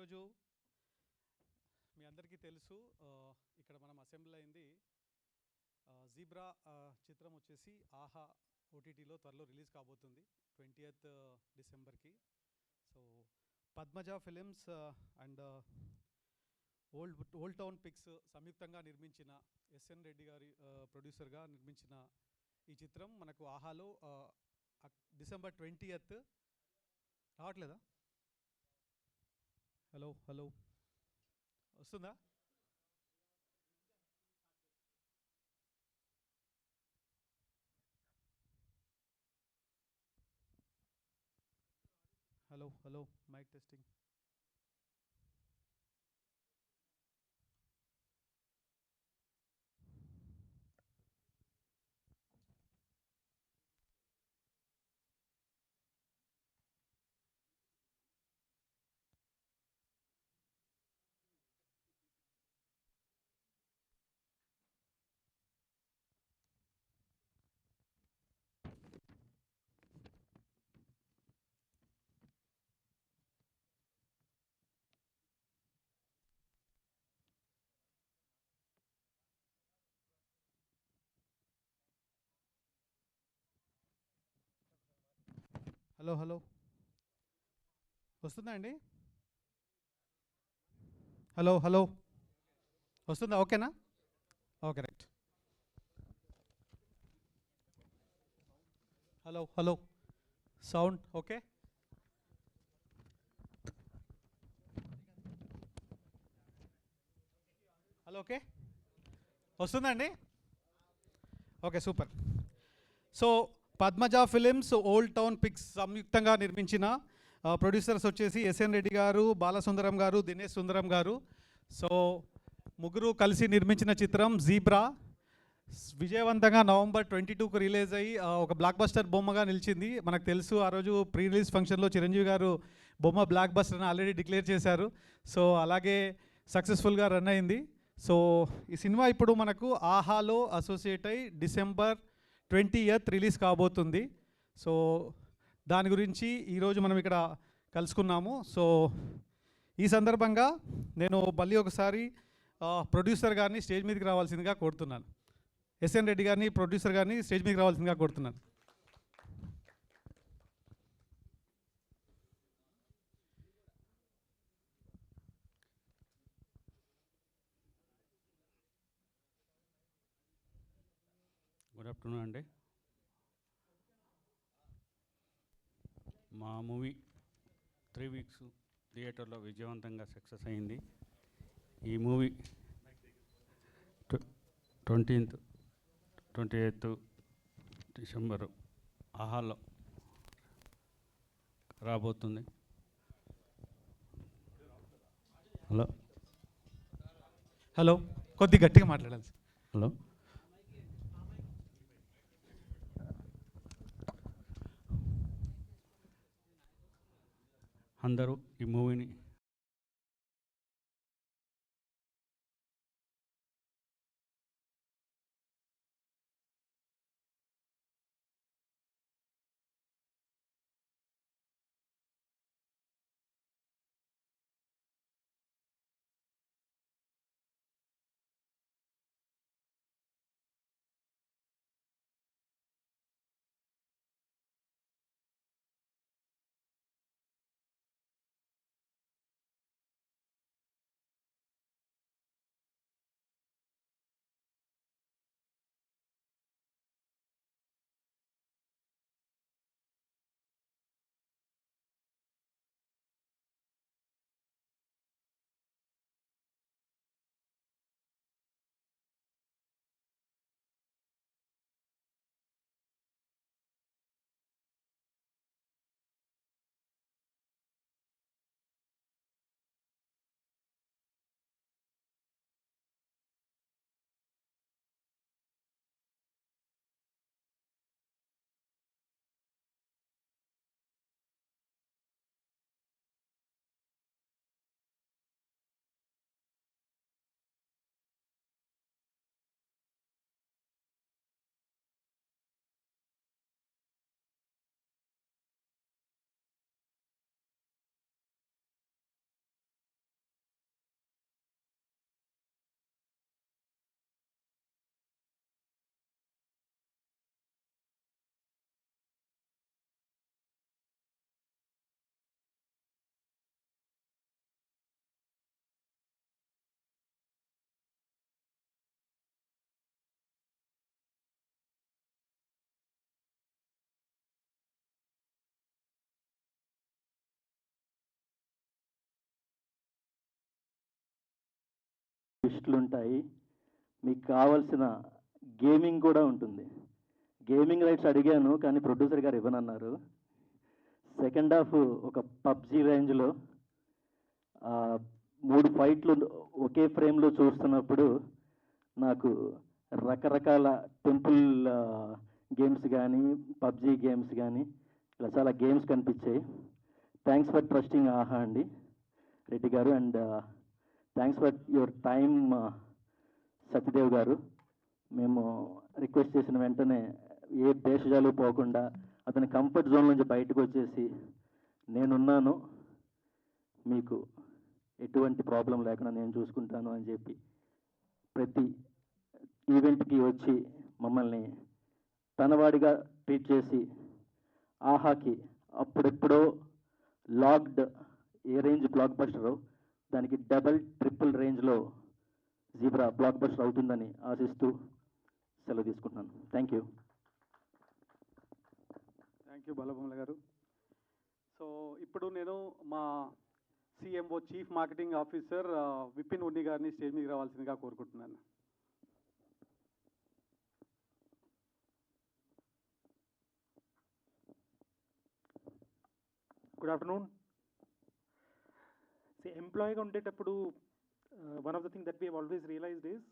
ఈరోజు మీ అందరికీ తెలుసు ఇక్కడ మనం అసెంబ్లీ అయింది జీబ్రా చిత్రం వచ్చేసి ఆహా ఓటీటీలో త్వరలో రిలీజ్ కాబోతుంది 20th డిసెంబర్కి. So Padmaja films and old town pics సంయుక్తంగా నిర్మించిన ఎస్ఎన్ రెడ్డి గారి ప్రొడ్యూసర్గా నిర్మించిన ఈ చిత్రం మనకు ఆహాలో డిసెంబర్ 20th రావట్లేదా? హలో హలో వస్తుందా? Hello hello mike testing. Hello hello వస్తుందా అండి? హలో హలో వస్తుందా? ఓకేనా? Okay right. Hello hello sound okay? Hello okay వస్తుందా అండి? Okay super. So Padmaja films old town pics సంయుక్తంగా నిర్మించిన ప్రొడ్యూసర్స్ వచ్చేసి ఎస్ఎన్ రెడ్డి గారు, బాలసుందరం గారు, దినేష్ సుందరం గారు. సో ముగ్గురు కలిసి నిర్మించిన చిత్రం జీబ్రా విజయవంతంగా నవంబర్ 22కు రిలీజ్ అయ్యి ఒక బ్లాక్ బస్టర్ బొమ్మగా నిలిచింది. మనకు తెలుసు ఆ రోజు ప్రీ రిలీజ్ ఫంక్షన్లో చిరంజీవి గారు బొమ్మ బ్లాక్ బస్టర్ అని ఆల్రెడీ డిక్లేర్ చేశారు. సో అలాగే సక్సెస్ఫుల్గా రన్ అయింది. సో ఈ సినిమా ఇప్పుడు మనకు ఆహాలో అసోసియేట్ అయ్యి డిసెంబర్ 20th రిలీజ్ కాబోతుంది. సో దాని గురించి ఈరోజు మనం ఇక్కడ కలుసుకున్నాము. సో ఈ సందర్భంగా నేను మళ్ళీ ఒకసారి ప్రొడ్యూసర్ గారిని స్టేజ్ మీదకి రావాల్సిందిగా కోరుతున్నాను. ఎస్ఎన్ రెడ్డి గారిని, ప్రొడ్యూసర్ గారిని స్టేజ్ మీదకి రావాల్సిందిగా కోరుతున్నాను. గుడ్ ఆఫ్టర్నూన్ అండి. మా మూవీ 3 weeks థియేటర్లో విజయవంతంగా సక్సెస్ అయింది. ఈ మూవీ 28th డిసెంబర్ ఆహాలో రాబోతుంది. హలో హలో కొద్ది గట్టిగా మాట్లాడాలి. హలో అందరూ ఈ మూవీని ట్విస్టులు ఉంటాయి. మీకు కావాల్సిన గేమింగ్ కూడా ఉంటుంది. గేమింగ్ రైట్స్ అడిగాను కానీ ప్రొడ్యూసర్ గారు ఇవ్వనన్నారు. సెకండ్ హాఫ్ ఒక పబ్జీ రేంజ్లో 3 ఫైట్లు ఒకే ఫ్రేమ్లో చూస్తున్నప్పుడు నాకు రకరకాల టెంపుల్ గేమ్స్ కానీ పబ్జీ గేమ్స్ కానీ ఇలా చాలా గేమ్స్ కనిపించాయి. థ్యాంక్స్ ఫర్ ట్రస్టింగ్ ఆహా అండి రెడ్డి గారు, and thanks for your time Satyadev గారు. మేము రిక్వెస్ట్ చేసిన వెంటనే ఏ భేషజాలు పోకుండా అతని కంఫర్ట్ జోన్ నుంచి బయటకు వచ్చేసి నేనున్నాను, మీకు ఎటువంటి ప్రాబ్లం లేకుండా నేను చూసుకుంటాను అని చెప్పి ప్రతి ఈవెంట్కి వచ్చి మమ్మల్ని తనవాడిగా ట్రీట్ చేసి ఆహాకి అప్పుడెప్పుడో లాక్డ్ ఏ రేంజ్ బ్లాక్ బస్టరో దానికి డబల్ ట్రిపుల్ రేంజ్లో జీబ్రా బ్లాక్ బస్టర్ అవుతుందని ఆశిస్తూ సెలవు తీసుకుంటున్నాను. Thank you. థ్యాంక్ యూ బాలబొమ్మల గారు. సో ఇప్పుడు నేను మా CMO chief marketing officer Vipin Unni గారిని స్టేజ్ మీదకి రావాల్సిందిగా కోరుకుంటున్నాను. Good afternoon. ఎంప్లాయీగా ఉండేటప్పుడు one of the thing that we always realised is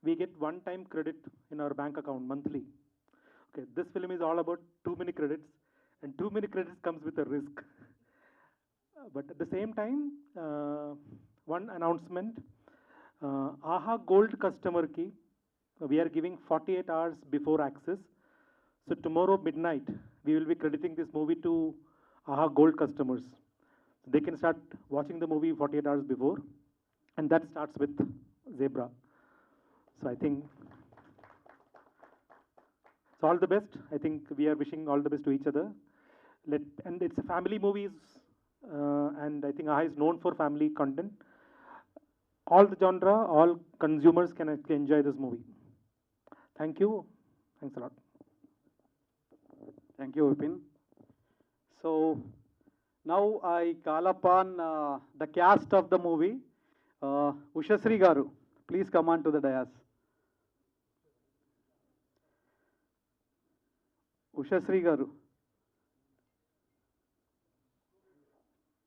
we get one-time credit in our bank account monthly. Okay, this film is all about too many credits, and too many credits comes with a risk. But at the same time, one announcement, AHA Gold customer ki, we are giving 48 hours before access. So tomorrow midnight, we will be crediting this movie to AHA Gold customers. They can start watching the movie 48 hours before, and that starts with Zebra. So I think it's all the best. I think we are wishing all the best to each other. And it's a family movies, and I think AHA is known for family content. All the genre, all consumers can enjoy this movie. Thank you. Thanks a lot. Thank you, Vipin. So now I call upon the cast of the movie. Ushasri Garu, please come on to the dais. Ushasri Garu.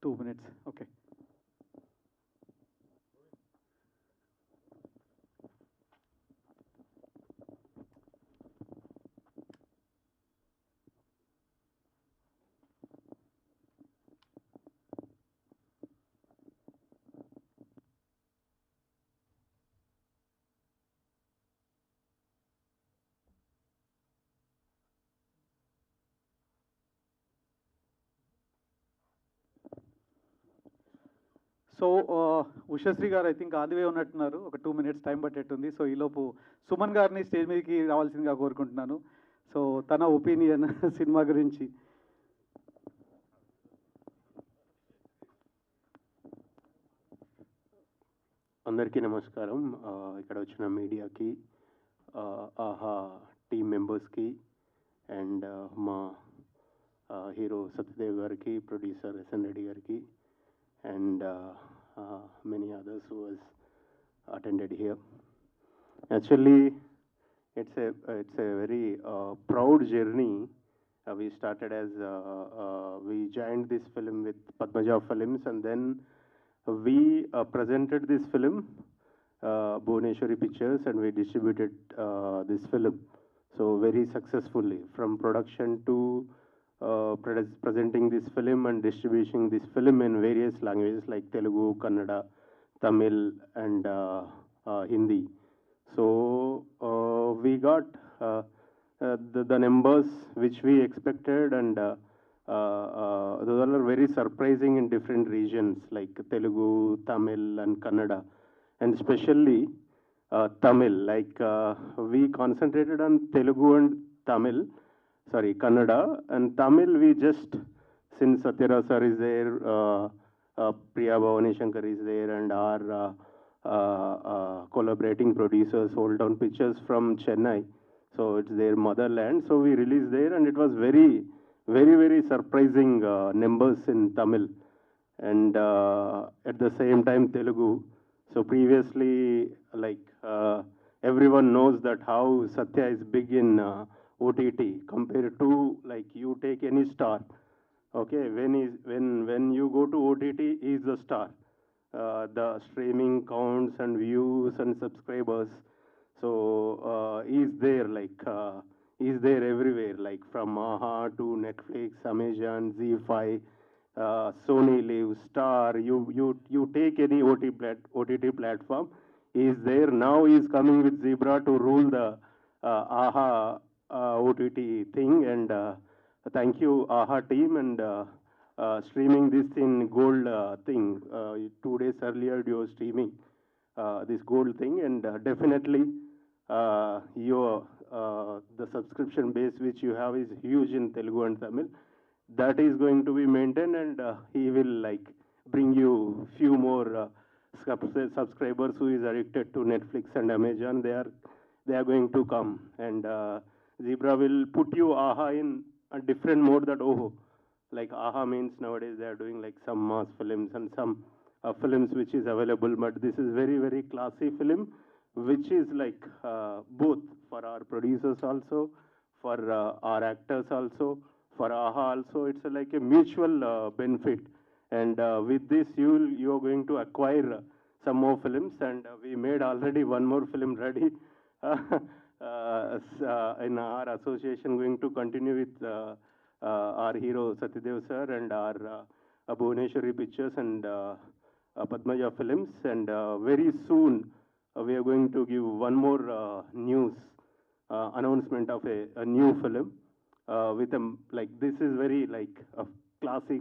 2 minutes. Okay. So Ushasri గారు I think ఆదివే ఉన్నట్టున్నారు, ఒక 2 minutes time పట్టేట్టుంది. So ఈలోపు సుమన్ గారిని stage మీదకి రావాల్సిందిగా కోరుకుంటున్నాను. So తన opinion cinema గురించి. అందరికీ నమస్కారం. ఇక్కడ వచ్చిన మీడియాకి, ఆహా టీమ్ మెంబర్స్కి, అండ్ మా హీరో సత్యదేవ్ గారికి, ప్రొడ్యూసర్ ఎస్ఎన్ రెడ్డి గారికి, and many others who has attended here. Actually, it's a very proud journey. We started as we joined this film with Padmaja Films, and then we presented this film Bhuvaneshwari Pictures, and we distributed this film so very successfully, from production to presenting this film and distributing this film in various languages like Telugu, Kannada, Tamil, and Hindi. So we got the numbers which we expected, and those are very surprising in different regions like Telugu, Tamil, and Kannada, and especially Tamil. Like we concentrated on Telugu and Kannada, and Tamil we just, since Satyara sir is there, Priya Bhavani Shankar is there, and our collaborating producers, Old Town Pictures from Chennai, so it's their motherland, so we released there, and it was very, very, very surprising numbers in Tamil, and at the same time Telugu. So previously, like everyone knows that how Satya is big in OTT compared to like you take any star. Okay, when you go to OTT, he is the star. The streaming counts and views and subscribers. So he's there he's there everywhere, like from AHA to Netflix, Amazon, Z5, Sony Live, Star. You take any OTT platform, he's there. Now he's coming with Zebra to rule the AHA OTT thing. And thank you, AHA team, and streaming this in gold thing. 2 days earlier, you were streaming this gold thing, and definitely the subscription base which you have is huge in Telugu and Tamil. That is going to be maintained, and he will like bring you few more subscribers who is addicted to Netflix and Amazon. They are going to come, and Zebra will put you AHA in a different mode. That like AHA means nowadays they are doing like some mass films and some films which is available, but this is very, very classy film, which is like both for our producers also, for our actors also, for AHA also. It's like a mutual benefit, and with this you are going to acquire some more films, and we made already one more film ready in our association, going to continue with our hero Satyadev sir and our Bhuvaneshwari Pictures and Padmaja Films, and very soon we are going to give one more news announcement of a new film with a like this is very like a classy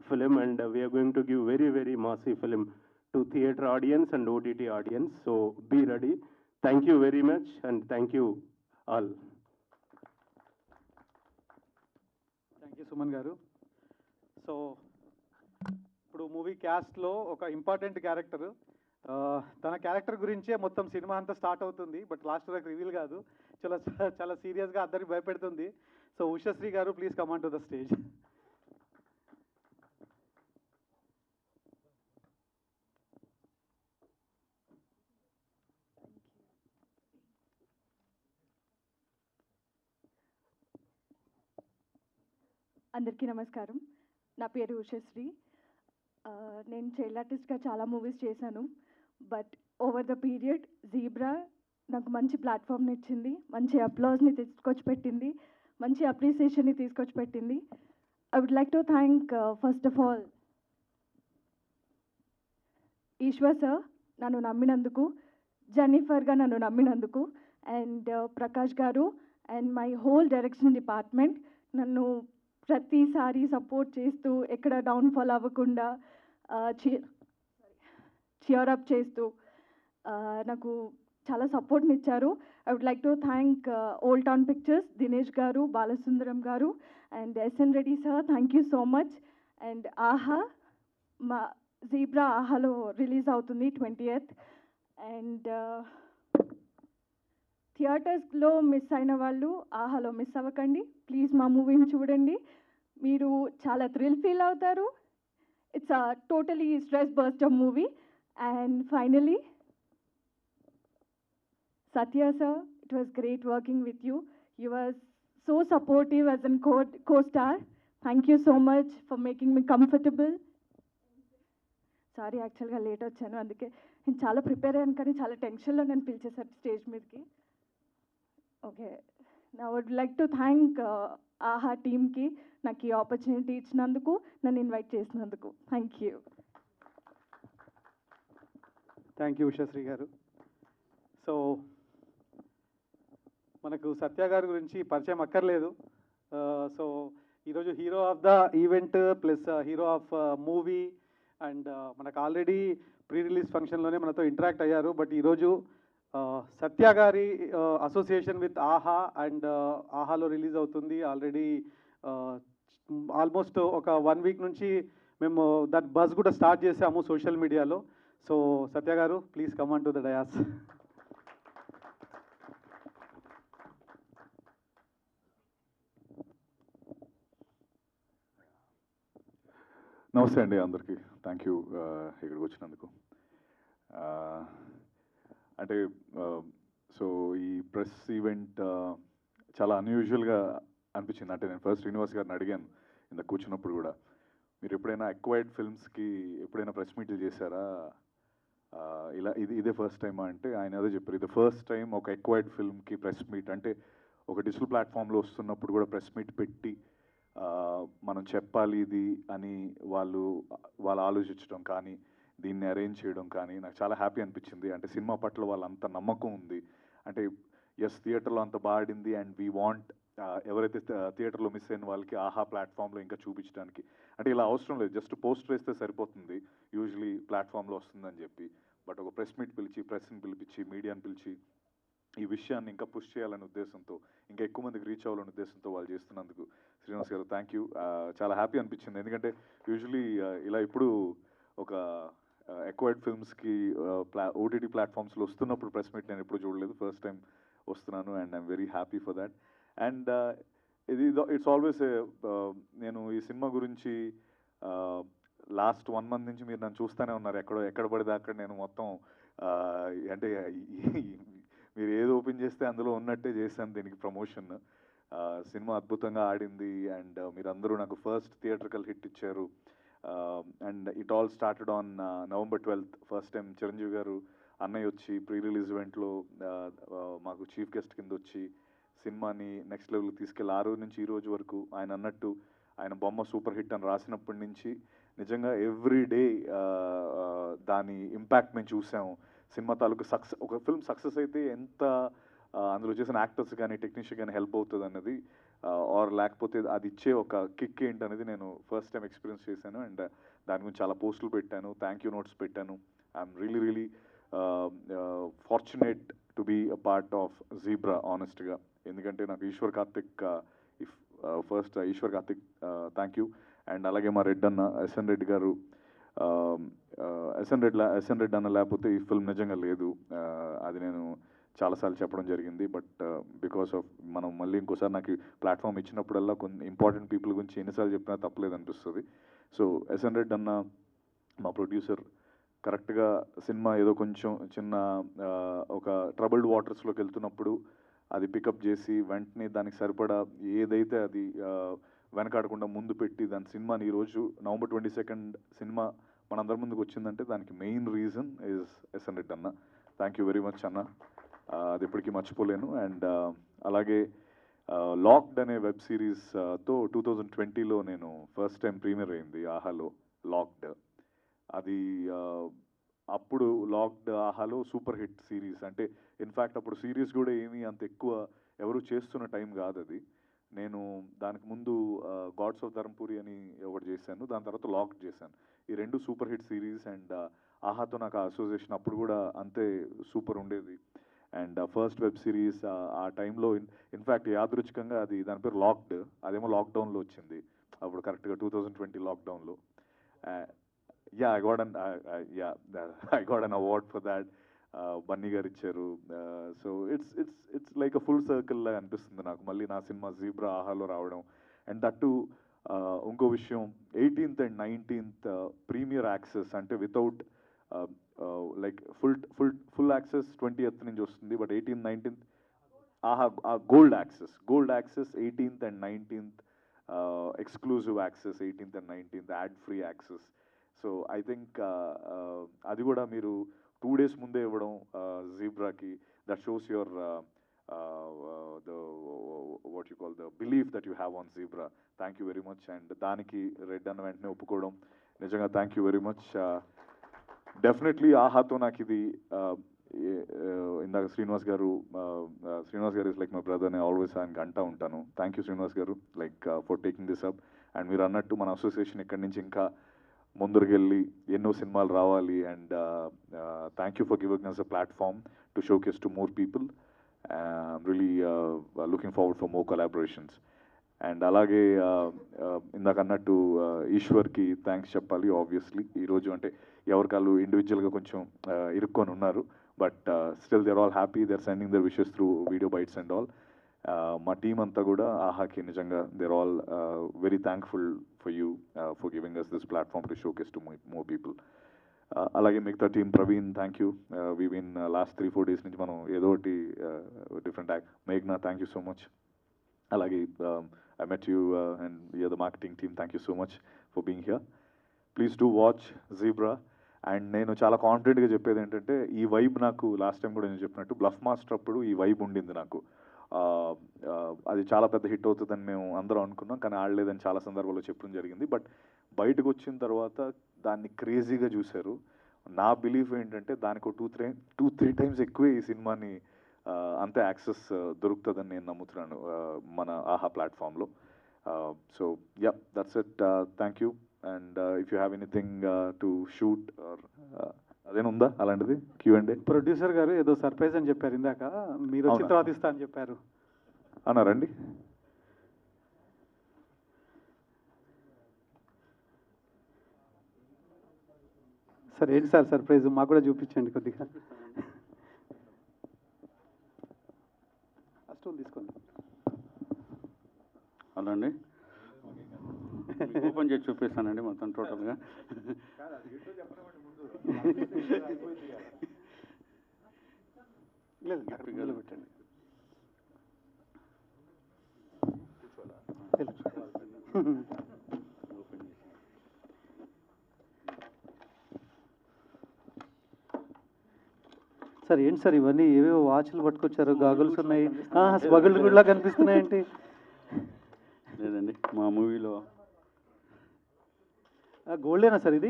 film, and we are going to give very, very massive film to theater audience and OTT audience. So be ready. Thank you very much, and thank you all. Thank you Suman గారు. So ఇప్పుడు movie క్యాస్ట్లో ఒక important character, తన character గురించే మొత్తం cinema అంతా start అవుతుంది, but last వరకు reveal కాదు. చాలా చాలా సీరియస్గా అందరికి భయపెడుతుంది. సో ఉషశ్రీ గారు, please come on to the stage. అందరికీ నమస్కారం. నా పేరు ఉషశ్రీ. నేను చైల్డ్ ఆర్టిస్ట్గా చాలా మూవీస్ చేశాను, but over the period zebra నాకు మంచి ప్లాట్ఫామ్ని ఇచ్చింది, మంచి అప్లాజ్ని తీసుకొచ్చి పెట్టింది, మంచి అప్రిసియేషన్ని తీసుకొచ్చి పెట్టింది. I would like to thank first of all Eshwar sir నన్ను నమ్మినందుకు, జెన్నిఫర్గా నన్ను నమ్మినందుకు, and Prakash garu and my whole direction department నన్ను ప్రతిసారి సపోర్ట్ చేస్తూ, ఎక్కడ డౌన్ఫాల్ అవ్వకుండా చియరప్ చేస్తూ నాకు చాలా సపోర్ట్ని ఇచ్చారు. I would like to thank old town pictures, Dinesh garu, Balasundaram garu, and S N Reddy sir, thank you so much. And Aha, మా జీబ్రా ఆహాలో రిలీజ్ అవుతుంది 20th, అండ్ థియేటర్స్లో మిస్ అయిన వాళ్ళు ఆహాలో మిస్ అవ్వకండి. ప్లీజ్ మా మూవీని చూడండి, మీరు చాలా థ్రిల్ ఫీల్ అవుతారు. It's a totally stress buster movie. And finally Satya sir, it was great working with you. You were so supportive as a co-star. Thank you so much for making me comfortable. Sorry, యాక్చువల్గా late వచ్చాను, అందుకే నేను చాలా prepare అయ్యాను, కానీ చాలా టెన్షన్లో నన్ను పిలిచేశారు స్టేజ్ మీదకి. ఓకే, నా వుడ్ లైక్ టు థ్యాంక్ ఆహా టీమ్కి నాకు ఈ ఆపర్చునిటీ ఇచ్చినందుకు, నన్ను ఇన్వైట్ చేసినందుకు. Thank you. Thank you Ushasri గారు. సో మనకు సత్య గారి గురించి పరిచయం అక్కర్లేదు. సో ఈరోజు hero of the event plus hero of movie, and మనకు ఆల్రెడీ ప్రీ రిలీజ్ ఫంక్షన్లోనే మనతో ఇంటరాక్ట్ అయ్యారు. బట్ ఈరోజు సత్య గారి అసోసియేషన్ విత్ ఆహా, అండ్ ఆహాలో రిలీజ్ అవుతుంది ఆల్రెడీ. ఆల్మోస్ట్ ఒక 1 వీక్ నుంచి మేము దట్ బస్ కూడా స్టార్ట్ చేసాము సోషల్ మీడియాలో. సో సత్య గారు, please come on to the dais. నమస్తే అండి అందరికీ. థ్యాంక్ యూ ఇక్కడికి వచ్చినందుకు. అంటే సో ఈ ప్రెస్ ఈవెంట్ చాలా అన్యూజువల్గా అనిపించింది. అంటే నేను ఫస్ట్ శ్రీనివాస్ గారిని అడిగాను ఇంత కూర్చున్నప్పుడు కూడా, మీరు ఎప్పుడైనా అక్వైర్డ్ ఫిల్మ్స్కి ఎప్పుడైనా ప్రెస్ మీట్లు చేశారా, ఇలా ఇదే ఫస్ట్ టైమా అంటే ఆయన అదే చెప్పారు, ఇది ఫస్ట్ టైం ఒక అక్వైర్డ్ ఫిల్మ్కి ప్రెస్ మీట్. అంటే ఒక డిజిటల్ ప్లాట్ఫామ్లో వస్తున్నప్పుడు కూడా ప్రెస్ మీట్ పెట్టి మనం చెప్పాలి ఇది అని వాళ్ళు ఆలోచించడం కానీ, దీన్ని అరేంజ్ చేయడం కానీ నాకు చాలా హ్యాపీ అనిపించింది. అంటే సినిమా పట్ల వాళ్ళంత నమ్మకం ఉంది. అంటే ఎస్, థియేటర్లో అంత బాడింది అండ్ వీ వాంట్ ఎవరైతే థియేటర్లో మిస్ అయిన వాళ్ళకి ఆహా ప్లాట్ఫామ్లో ఇంకా చూపించడానికి. అంటే ఇలా అవసరం లేదు, జస్ట్ పోస్టర్ వేస్తే సరిపోతుంది, యూజువలీ ప్లాట్ఫామ్లో వస్తుందని చెప్పి. బట్ ఒక ప్రెస్ మీట్ పిలిచి, ప్రెస్ని పిలిపించి, మీడియాని పిలిచి ఈ విషయాన్ని ఇంకా పుష్ చేయాలనే ఉద్దేశంతో, ఇంకా ఎక్కువ మందికి రీచ్ అవ్వాలనే ఉద్దేశంతో వాళ్ళు చేస్తున్నందుకు శ్రీనివాస్ గారు థ్యాంక్ యూ. చాలా హ్యాపీ అనిపించింది. ఎందుకంటే యూజువలీ ఇలా ఇప్పుడు ఒక అక్వైర్డ్ ఫిల్మ్స్కి ఓటీటీ ప్లాట్ఫామ్స్లో వస్తున్నప్పుడు ప్రెస్ మీట్ నేను ఎప్పుడు చూడలేదు, ఫస్ట్ టైం వస్తున్నాను and I'm very happy for that. And it's always నేను ఈ సినిమా గురించి లాస్ట్ 1 month నుంచి మీరు నన్ను చూస్తూనే ఉన్నారు, ఎక్కడ పడితే అక్కడ నేను మొత్తం అంటే మీరు ఏది ఓపెన్ చేస్తే అందులో ఉన్నట్టే చేశాను దీనికి ప్రమోషన్. సినిమా అద్భుతంగా ఆడింది అండ్ మీరందరూ నాకు ఫస్ట్ థియేట్రికల్ హిట్ ఇచ్చారు. And it all started on November 12th. First time Chiranjeevi గారు అన్నయ్య వచ్చి ప్రీ రిలీజ్ ఈవెంట్లో మాకు చీఫ్ గెస్ట్ కింద వచ్చి సినిమాని నెక్స్ట్ లెవెల్కి తీసుకెళ్ళి, ఆ రోజు నుంచి ఈ రోజు వరకు ఆయన అన్నట్టు ఆయన బొమ్మ సూపర్ హిట్ అని రాసినప్పటి నుంచి నిజంగా ఎవ్రీ డే దాని ఇంపాక్ట్ మేము చూసాము. సినిమా తాలూకు ఒక ఫిల్మ్ సక్సెస్ అయితే ఎంత అందులో చేసిన యాక్టర్స్ కానీ టెక్నీషియన్ కానీ హెల్ప్ అవుతుంది అన్నది, ఆర్ లేకపోతే అది ఇచ్చే ఒక కిక్ ఏంటనేది నేను ఫస్ట్ టైం ఎక్స్పీరియన్స్ చేశాను. అండ్ దాని గురించి చాలా పోస్టులు పెట్టాను, థ్యాంక్ యూ నోట్స్ పెట్టాను. I'm really fortunate to be a part of Zebra ఆనెస్ట్గా. ఎందుకంటే నాకు Eshwar Karthik first Eshwar Karthik thank you. And అలాగే మా రెడ్డి అన్న ఎస్ఎన్ రెడ్డి గారు, ఎస్ఎన్ రెడ్డి అన్న లేకపోతే ఈ ఫిల్మ్ నిజంగా లేదు. అది నేను చాలాసార్లు చెప్పడం జరిగింది. బట్ బికాస్ ఆఫ్ మనం మళ్ళీ ఇంకోసారి నాకు ప్లాట్ఫామ్ ఇచ్చినప్పుడల్లా కొన్ని ఇంపార్టెంట్ పీపుల్ గురించి ఎన్నిసార్లు చెప్పినా తప్పలేదు అనిపిస్తుంది. సో ఎస్ఎన్ రెడ్డి అన్న మా ప్రొడ్యూసర్ కరెక్ట్గా సినిమా ఏదో కొంచెం చిన్న ఒక ట్రబుల్డ్ వాటర్స్లోకి వెళ్తున్నప్పుడు అది పికప్ చేసి వెంటనే దానికి సరిపడా ఏదైతే అది వెనకాడకుండా ముందు పెట్టి దాని సినిమాని ఈరోజు November 22nd సినిమా మనందరి ముందుకు వచ్చిందంటే దానికి main reason is SN Reddy అన్న. థ్యాంక్ యూ వెరీ మచ్ అన్న, అది ఎప్పటికీ మర్చిపోలేను. అండ్ అలాగే లాక్డ్ అనే వెబ్ సిరీస్తో 2020లో నేను ఫస్ట్ టైం ప్రీమియర్ అయింది ఆహాలో లాక్డ్. అది అప్పుడు లాక్డ్ ఆహాలో సూపర్ హిట్ సిరీస్. అంటే ఇన్ఫ్యాక్ట్ అప్పుడు సిరీస్ కూడా ఏమీ అంత ఎక్కువ ఎవరు చేస్తున్న టైం కాదు అది. నేను దానికి ముందు గాడ్స్ ఆఫ్ ధర్మపురి అని ఒకటి చేశాను, దాని తర్వాత లాక్డ్ చేశాను. ఈ 2 సూపర్ హిట్ సిరీస్ అండ్ ఆహాతో నాకు అసోసియేషన్ అప్పుడు కూడా అంతే సూపర్ ఉండేది. అండ్ ఫస్ట్ వెబ్ సిరీస్ ఆ టైంలో ఇన్ఫ్యాక్ట్ యాదృచ్ఛికంగా అది దాని పేరు లాక్డ్, అదేమో లాక్డౌన్లో వచ్చింది అప్పుడు కరెక్ట్గా 2020 లాక్డౌన్లో. I got an award for that. Bunny గారు ఇచ్చారు. So it's like a full circle లాగా అనిపిస్తుంది నాకు మళ్ళీ నా సినిమా జీబ్రా ఆహాలో రావడం. అండ్ దట్టు ఇంకో విషయం 18th and 19th premier access, అంటే without like full access 20th నుంచి వస్తుంది, but 18th 19th Aha gold access 18th and 19th exclusive access 18th and 19th ad free access. So I think అది కూడా మీరు 2 days ముందే ఇవ్వడం జీబ్రాకి, that shows your what you call the belief that you have on Zebra. Thank you very much. And దానికి రెడ్ అన్న వెంటనే ఒప్పుకోవడం నిజంగా thank you very much. Definitely ఆహాతో నాకు ఇది ఇందాక శ్రీనివాస్ గారు ఇస్ లైక్ మై బ్రదర్, నేను ఆల్వేస్ ఆయనకి అంటా ఉంటాను. థ్యాంక్ యూ శ్రీనివాస్ గారు like for taking this up. And మీరు అన్నట్టు మన అసోసియేషన్ ఇక్కడి నుంచి ఇంకా ముందరికెళ్ళి ఎన్నో సినిమాలు రావాలి. And thank you for giving us a platform to showcase to more people. Really looking forward for more collaborations. And అలాగే ఇందాక అన్నట్టు ఈశ్వర్కి థ్యాంక్స్ చెప్పాలి ఆబ్వియస్లీ. ఈరోజు అంటే ఎవరికాళ్ళు ఇండివిజువల్గా కొంచెం ఇరుక్కొని ఉన్నారు, but still they are all happy, they are sending their wishes through video bites and all. మా టీం అంతా కూడా ఆహాకి నిజంగా they are all very thankful for you for giving us this platform to showcase to more people. అలాగే మిగతా team Praveen thank you we win last 3-4 days నుంచి మనం ఏదో ఒకటి డిఫరెంట్ యాక్ట్. మేఘ్నా థ్యాంక్ యూ సో మచ్. అలాగే I met you and you're the marketing team, thank you so much for being here. Please do watch Zebra. And నేను చాలా కాన్ఫిడెంట్గా చెప్పేది ఏంటంటే ఈ వైబ్ నాకు లాస్ట్ టైం కూడా నేను చెప్పినట్టు బ్లఫ్ మాస్టర్ అప్పుడు ఈ వైబ్ ఉండింది నాకు. అది చాలా పెద్ద హిట్ అవుతుందని మేము అందరం అనుకున్నాం, కానీ ఆడలేదని చాలా సందర్భాల్లో చెప్పడం జరిగింది. బట్ బయటకు వచ్చిన తర్వాత దాన్ని క్రేజీగా చూశారు. నా బిలీఫ్ ఏంటంటే దానికి 2-3 టైమ్స్ ఎక్కువే ఈ సినిమాని అంతే యాక్సెస్ దొరుకుతుందని నేను నమ్ముతున్నాను మన ఆహా ప్లాట్ఫామ్లో. So yeah, that's it. Thank you. And if you have anything to shoot అదేనుందా అలాంటిది Q&A ప్రొడ్యూసర్ గారు ఏదో సర్ప్రైజ్ అని చెప్పారు ఇందాక, మీరు వచ్చిన అవునా? తర్వాత ఇస్తా అని చెప్పారు. అన్నారండి. సార్ ఏంటి సార్ సర్ప్రైజ్, మాకు కూడా చూపించండి కొద్దిగా. స్టూల్ తీసుకోండి. అలా అండి ఓపెన్ చేసి చూపిస్తానండి మొత్తం టోటల్గా. లేదు పిల్లలు పెట్టండి. సార్ ఏంటి సార్ ఇవన్నీ ఏవేవో వాచ్లు పట్టుకొచ్చారు, గాగుల్స్ ఉన్నాయి, స్మగుల్డ్ కూడా కనిపిస్తున్నాయేంటి? లేదండి మా మూవీలో గోల్డేనా సార్ ఇది?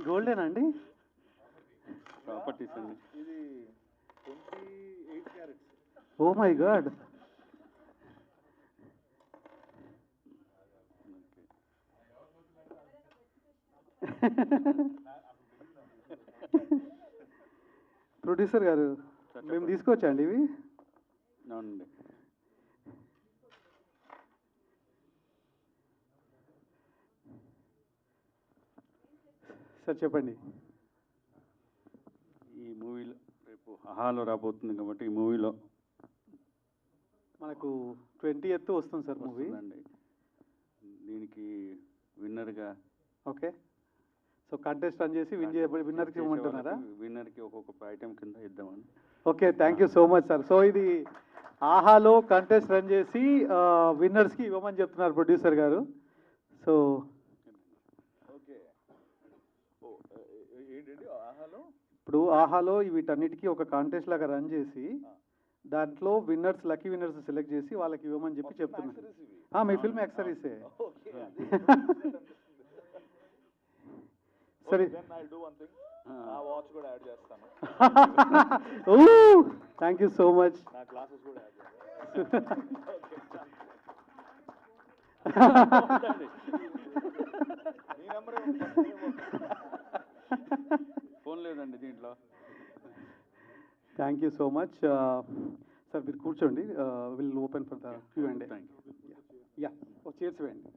గోల్డేనా అండి? ప్రాపర్టీస్ అండి. Oh my God. ప్రొడ్యూసర్ గారు మేము తీసుకోవచ్చా అండి ఇవి? అవునండి. సార్ చెప్పండి. ఈ మూవీలో రేపు ఆహాలో రాబోతుంది కాబట్టి ఈ మూవీలో మనకు 20th వస్తుంది సార్ మూవీ. వస్తుందండి. దీనికి విన్నర్గా ఓకే. సో కంటెస్ట్ రన్ చేసి విన్నర్కి ఇవ్వమంటున్నారా? విన్నర్కి ఒక్కొక్క ఐటెం కింద ఇద్దామని. Okay, thank you so much sir. So ఇది ఆహాలో కంటెస్ట్ రన్ చేసి విన్నర్స్కి ఇవ్వమని చెప్తున్నారు ప్రొడ్యూసర్ గారు. సో ఇప్పుడు ఆహాలో వీటన్నిటికీ ఒక కాంటెస్ట్ లాగా రన్ చేసి దాంట్లో విన్నర్స్, లక్కీ విన్నర్స్ సెలెక్ట్ చేసి వాళ్ళకి ఇవ్వమని చెప్పి చెప్తున్నారు. మీ ఫిల్మ్ యాక్సరీసే. సరే, thank you so much. Phone లేదండి దీంట్లో. Thank you so much sir. మీరు కూర్చోండి, will open for the Q&A. Thank you. Yeah, ఓ చైర్స్ వేయండి.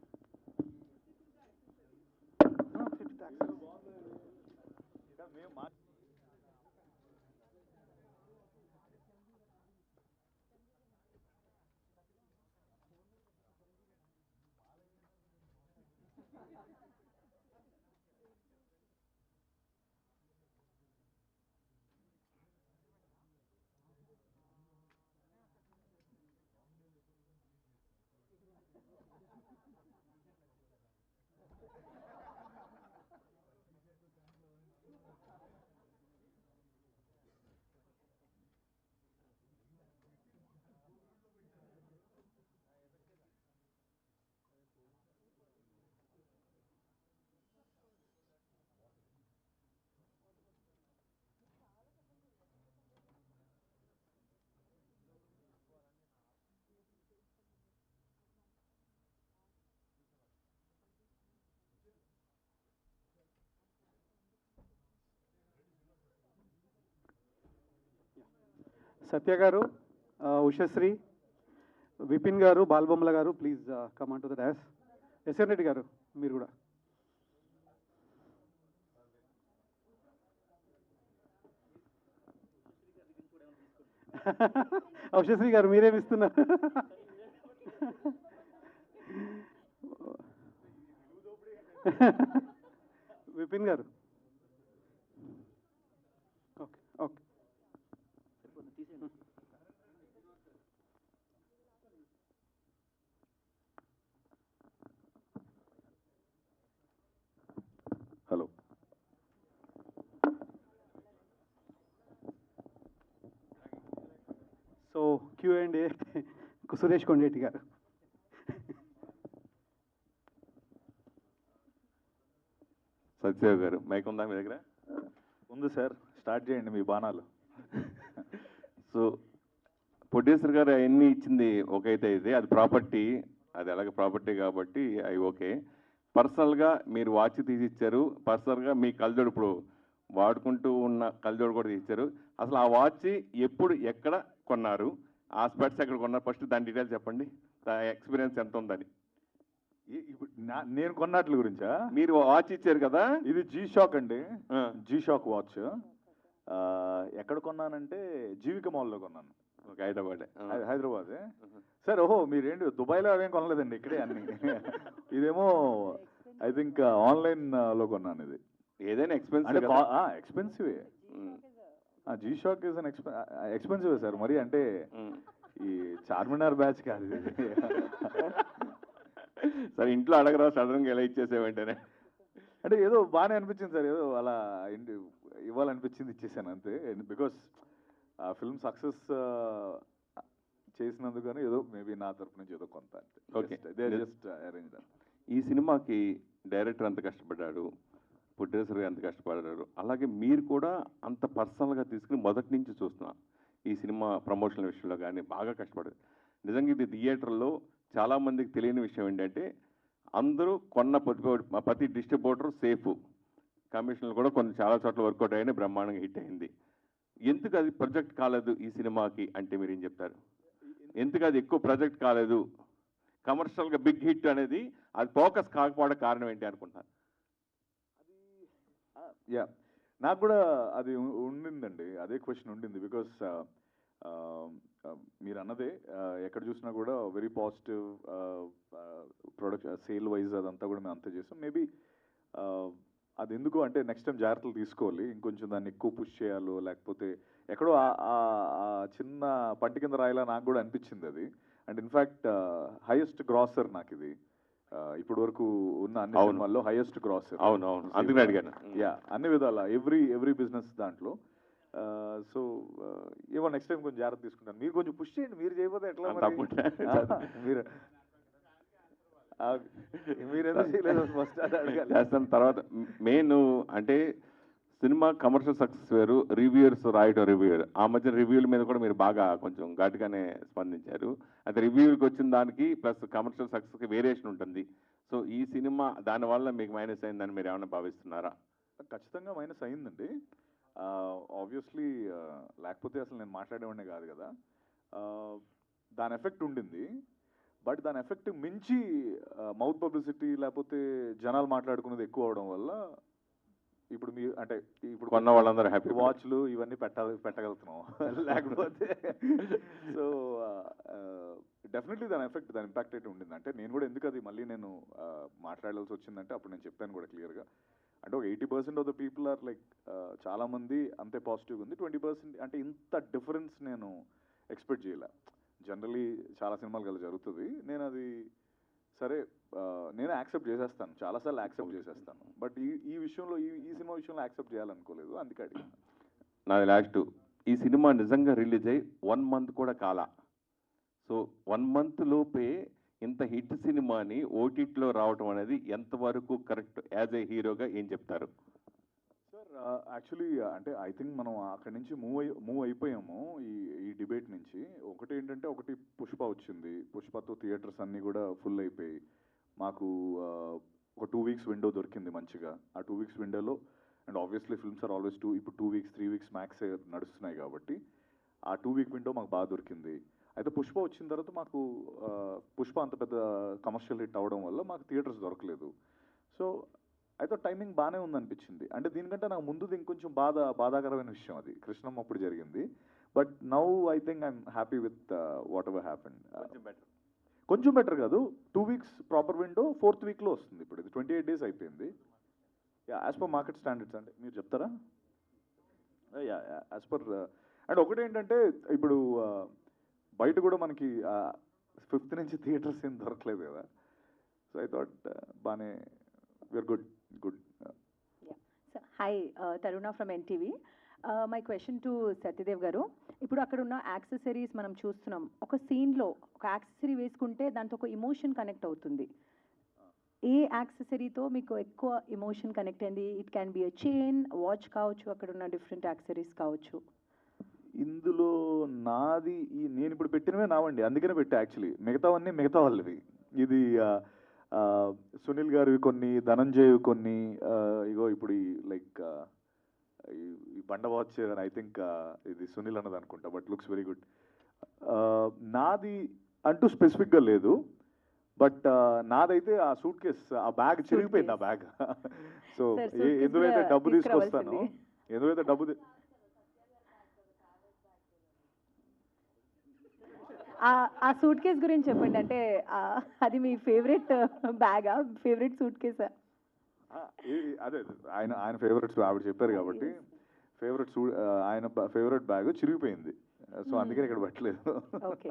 Satya garu, Ushasri, Vipin garu, Balabommala garu, please come on to the dash. S N Reddy garu మీరు కూడా. ఉషశ్రీ గారు మీరేమి ఇస్తున్నారు? Vipin garu okay. Hello. So Q&A Suresh Kondeti garu. Satyadev గారు మైక్ ఉందా మీ దగ్గర? ఉంది సార్, స్టార్ట్ చేయండి మీ బాణాలు. సో ప్రొడ్యూసర్ గారు అవన్నీ ఇచ్చింది ఒకైతే అయితే అది ప్రాపర్టీ, అది అలాగే ప్రాపర్టీ కాబట్టి అవి ఓకే. పర్సనల్గా మీరు వాచ్ తీసి ఇచ్చారు, పర్సనల్గా మీ కళ్ళజోడు ఇప్పుడు వాడుకుంటూ ఉన్న కళ్ళజోడు కూడా తీశారు. అసలు ఆ వాచ్ ఎప్పుడు ఎక్కడ కొన్నారు, ఆ స్పెట్స్ ఎక్కడ కొన్నారు, ఫస్ట్ దాని డీటెయిల్స్ చెప్పండి, ఎక్స్పీరియన్స్ ఎంత ఉందని. ఇప్పుడు నేను కొన్నట్ల గురించా? మీరు వాచ్ ఇచ్చారు కదా, ఇది జీ షాక్ అండి, జీ షాక్ వాచ్. ఎక్కడ కొన్నానంటే జీవిక మాల్లో కొన్నాను. ఓకే, హైదరాబాద్. హైదరాబాద్. సార్ ఓహో మీరేంటి దుబాయ్లో అవేం కొనలేదండి, ఇక్కడే అన్ని. ఇదేమో ఐ థింక్ ఆన్లైన్లో కొన్నాను ఇది. ఏదైనా ఎక్స్పెన్సివ్, ఎక్స్పెన్సివే. జీ షాక్ ఇస్ అన్ ఎక్స్పెన్సివే సార్. మరి అంటే ఈ చార్మినార్ బ్యాచ్ కాదు ఇది. సరే ఇంట్లో అడగరా, సడన్గా ఎలా ఇచ్చేసేవంటేనే? అంటే ఏదో బాగానే అనిపించింది సార్, ఏదో అలా ఇవ్వాలనిపించింది, ఇచ్చేసాను అంతే. బికాస్ ఆ ఫిల్మ్ సక్సెస్ చేసినందుకు కానీ ఏదో మేబీ నా తరపు నుంచి ఏదో కొంత అంతే. Okay, just arrange. ఈ సినిమాకి డైరెక్టర్ ఎంత కష్టపడ్డాడు, ప్రొడ్యూసర్ ఎంత కష్టపడ్డాడు, అలాగే మీరు కూడా అంత పర్సనల్గా తీసుకుని మొదటి నుంచి చూస్తున్నా ఈ సినిమా ప్రమోషన్ విషయంలో కానీ బాగా కష్టపడ్డారు. నిజంగా ఇది థియేటర్లో చాలామందికి తెలియని విషయం ఏంటంటే అందరూ కొన్న ప్రతి డిస్ట్రిబ్యూటర్ సేఫ్, కమిషన్లు కూడా కొన్ని చాలా చోట్ల వర్కౌట్ అయినా బ్రహ్మాండంగా హిట్ అయింది. ఎందుకు అది ప్రొజెక్ట్ కాలేదు ఈ సినిమాకి అంటే మీరు ఏం చెప్తారు? ఎందుకు అది ఎక్కువ ప్రొజెక్ట్ కాలేదు, కమర్షియల్గా బిగ్ హిట్ అనేది అది ఫోకస్ కాకపోవడం కారణం ఏంటి అనుకుంటున్నారు? యా, నాకు కూడా అది ఉండిందండి, అదే క్వశ్చన్ ఉండింది. బికాస్ మీరు అన్నదే ఎక్కడ చూసినా కూడా very positive product sale wise అదంతా కూడా మేము అంతా చేస్తాం. మేబీ అది ఎందుకు అంటే నెక్స్ట్ టైం జాగ్రత్తలు తీసుకోవాలి, ఇంకొంచెం దాన్ని ఎక్కువ పుష్ చేయాలో, లేకపోతే ఎక్కడో చిన్న పంటి కింద రాయిలా నాకు కూడా అనిపించింది అది. అండ్ ఇన్ఫ్యాక్ట్ హైయెస్ట్ గ్రాసర్ నాకు ఇది ఇప్పటి వరకు ఉన్న అన్ని సినిమాల్లో హైయెస్ట్ గ్రాసర్. అవును అవును, అందుకని అడిగాను. యా, అన్ని విధాల ఎవ్రీ బిజినెస్ దాంట్లో. సో ఏమో నెక్స్ట్ టైం కొంచెం జాగ్రత్త తీసుకుంటాను. మీరు కొంచెం పుష్ చేయండి, మీరు చేయకపోతే ఎట్లా? మీరు ఎందుకు చేయలేదు ఫస్ట్ అది అడగాలి. చేస్తాను. తర్వాత మెయిన్ అంటే సినిమా కమర్షియల్ సక్సెస్ వేరు, రివ్యూయర్స్ రాయటం రివ్యూయర్. ఆ మధ్య రివ్యూల మీద కూడా మీరు బాగా కొంచెం ఘాటుగానే స్పందించారు. అయితే రివ్యూకి వచ్చిన దానికి ప్లస్ కమర్షియల్ సక్సెస్కి వేరియేషన్ ఉంటుంది. సో ఈ సినిమా దానివల్ల మీకు మైనస్ అయిందని మీరు ఏమైనా భావిస్తున్నారా? ఖచ్చితంగా మైనస్ అయిందండి. ఆబ్వియస్లీ లేకపోతే అసలు నేను మాట్లాడేవాడినే కాదు కదా. దాని ఎఫెక్ట్ ఉండింది. బట్ దాని ఎఫెక్ట్ మించి మౌత్ పబ్లిసిటీ లేకపోతే జనాలు మాట్లాడుకున్నది ఎక్కువ అవడం వల్ల ఇప్పుడు మీ అంటే ఇప్పుడు కొన్న వాళ్ళందరూ హ్యాపీ, వాచ్లు ఇవన్నీ పెట్టగలుగుతున్నాం. లేకపోతే సో డెఫినెట్లీ దాని ఎఫెక్ట్, దాని ఇంపాక్ట్ అయితే ఉండింది. అంటే నేను కూడా ఎందుకు అది మళ్ళీ నేను మాట్లాడాల్సి వచ్చిందంటే అప్పుడు నేను చెప్పాను కూడా క్లియర్గా. అంటే ఒక 80% of the people are like చాలామంది అంతే పాజిటివ్గా ఉంది. 20% అంటే ఇంత డిఫరెన్స్ నేను ఎక్స్పెక్ట్ చేయలే. జనరలీ చాలా సినిమాలు కదా జరుగుతుంది. నేను అది సరే నేను యాక్సెప్ట్ చేసేస్తాను, చాలాసార్లు యాక్సెప్ట్ చేసేస్తాను. బట్ ఈ విషయంలో ఈ సినిమా విషయంలో యాక్సెప్ట్ చేయాలనుకోలేదు, అందుకే అడిగాను. నాది లాస్ట్, ఈ సినిమా నిజంగా రిలీజ్ అయ్యి 1 మంత్ కూడా కాలా. సో 1 మంత్ లోపే ఇంత హిట్ సినిమాని ఓటీటీలో రావటం అనేది ఎంతవరకు కరెక్ట్? యాజ్ ఏ హీరోగా ఏం చెప్తారు? సార్ యాక్చువల్లీ అంటే ఐ థింక్ మనం అక్కడి నుంచి మూవ్ అయిపోయాము ఈ డిబేట్ నుంచి. ఒకటి ఏంటంటే ఒకటి పుష్ప వచ్చింది, పుష్పతో థియేటర్స్ అన్నీ కూడా ఫుల్ అయిపోయి మాకు ఒక 2 weeks విండో దొరికింది మంచిగా. ఆ 2 weeks విండోలో and obviously films are always ఇప్పుడు 2 weeks 3 weeks మ్యాక్స్ నడుస్తున్నాయి కాబట్టి ఆ 2 week విండో మాకు బాగా దొరికింది. అయితే పుష్ప వచ్చిన తర్వాత మాకు పుష్ప అంత పెద్ద కమర్షియల్ హిట్ అవ్వడం వల్ల మాకు థియేటర్స్ దొరకలేదు. సో అయితే టైమింగ్ బాగానే ఉందనిపించింది. అంటే దీనికంటే నాకు ముందు ఇంకొంచెం బాధాకరమైన విషయం అది కృష్ణమ్మ అప్పుడు జరిగింది. But now I think I'm happy with what ever happen. కొంచెం బెటర్ కాదు, 2 weeks ప్రాపర్ విండో, 4th weekలో వస్తుంది. ఇప్పుడు ఇది 28 days అయిపోయింది. యాజ్ పర్ మార్కెట్ స్టాండర్డ్స్ అంటే మీరు చెప్తారా? యాజ్ పర్ అండ్ ఒకటేంటంటే ఇప్పుడు బయట కూడా మనకి 5th నుంచి థియేటర్స్ ఏం దొరకలేదు కదా. సో ఐ థాట్ బాగానే we're good. Hi, Taruna from NTV. My question to Satyadev గారు, ఇప్పుడు అక్కడ ఉన్న యాక్సెసరీస్ మనం చూస్తున్నాం. ఒక సీన్లో ఒక యాక్సెసరీ వేసుకుంటే దాంతో ఒక ఇమోషన్ కనెక్ట్ అవుతుంది. ఏ యాక్సెసరీతో మీకు ఎక్కువ ఇమోషన్ కనెక్ట్ అయింది? It can be a chain, watch కావచ్చు, అక్కడ ఉన్న డిఫరెంట్ యాక్సెసరీస్ కావచ్చు. ఇందులో నాది నేను ఇప్పుడు పెట్టినవే నావండి, అందుకనే పెట్టా. యాక్చువల్లీ మిగతావన్నీ మిగతా వాళ్ళవి. ఇది సునీల్ గారివి కొన్ని, ధనంజయ్ కొన్ని, ఇగో ఇప్పుడు ఈ లైక్ ఈ బండ వాచ్ ఐ థింక్ ఇది సునీల్ అన్నది అనుకుంటా, బట్ లుక్స్ వెరీ గుడ్. నాది అంటూ స్పెసిఫిక్గా లేదు, బట్ నాదైతే ఆ సూట్ కేస్, ఆ బ్యాగ్ చిరిగిపోయింది. ఆ బ్యాగ్ సో ఎందువైతే డబ్బు తీసుకొస్తాను, ఎందువైతే డబ్బు ఆ సూట్ కేస్ గురించి చెప్పండి. అంటే అది మీ ఫేవరెట్ బ్యాగా, ఫేవరెట్ సూట్ కేసా? అదే ఆయన ఫేవరెట్స్ ఆవిడ చెప్పారు కాబట్టి ఆయన ఫేవరెట్ బ్యాగ్ చిరిగిపోయింది. సో అందుకని ఇక్కడ పెట్టలేదు. Okay,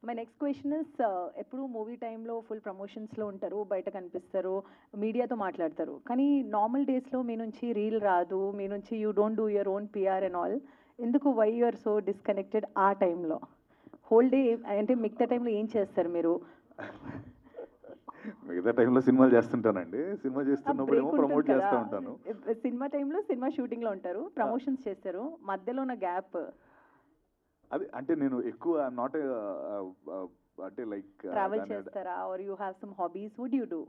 my next question is, ఎప్పుడు మూవీ టైంలో ఫుల్ ప్రమోషన్స్లో ఉంటారు, బయట కనిపిస్తారు, మీడియాతో మాట్లాడతారు, కానీ నార్మల్ డేస్లో మీ నుంచి రీల్ రాదు, మీ నుంచి you don't do your own PR and all. ఎందుకు, why you are so disconnected ఆ టైంలో? హోల్ డే అంటే మిగతా టైంలో ఏం చేస్తారు మీరు? మిగతా టైంలో సినిమాలు చేస్తుంటానండి. సినిమా చేస్తున్నప్పుడు ఏమో ప్రమోట్ చేస్తూ ఉంటాను. సినిమా టైంలో సినిమా షూటింగ్లో ఉంటారు, ప్రమోషన్స్ చేస్తారు, మధ్యలో ఉన్న గ్యాప్ అది అంటే నేను ఎక్కువ నాట్ అంటే లైక్ ట్రావెల్ చేస్తారా, are you have some hobbies, would you do?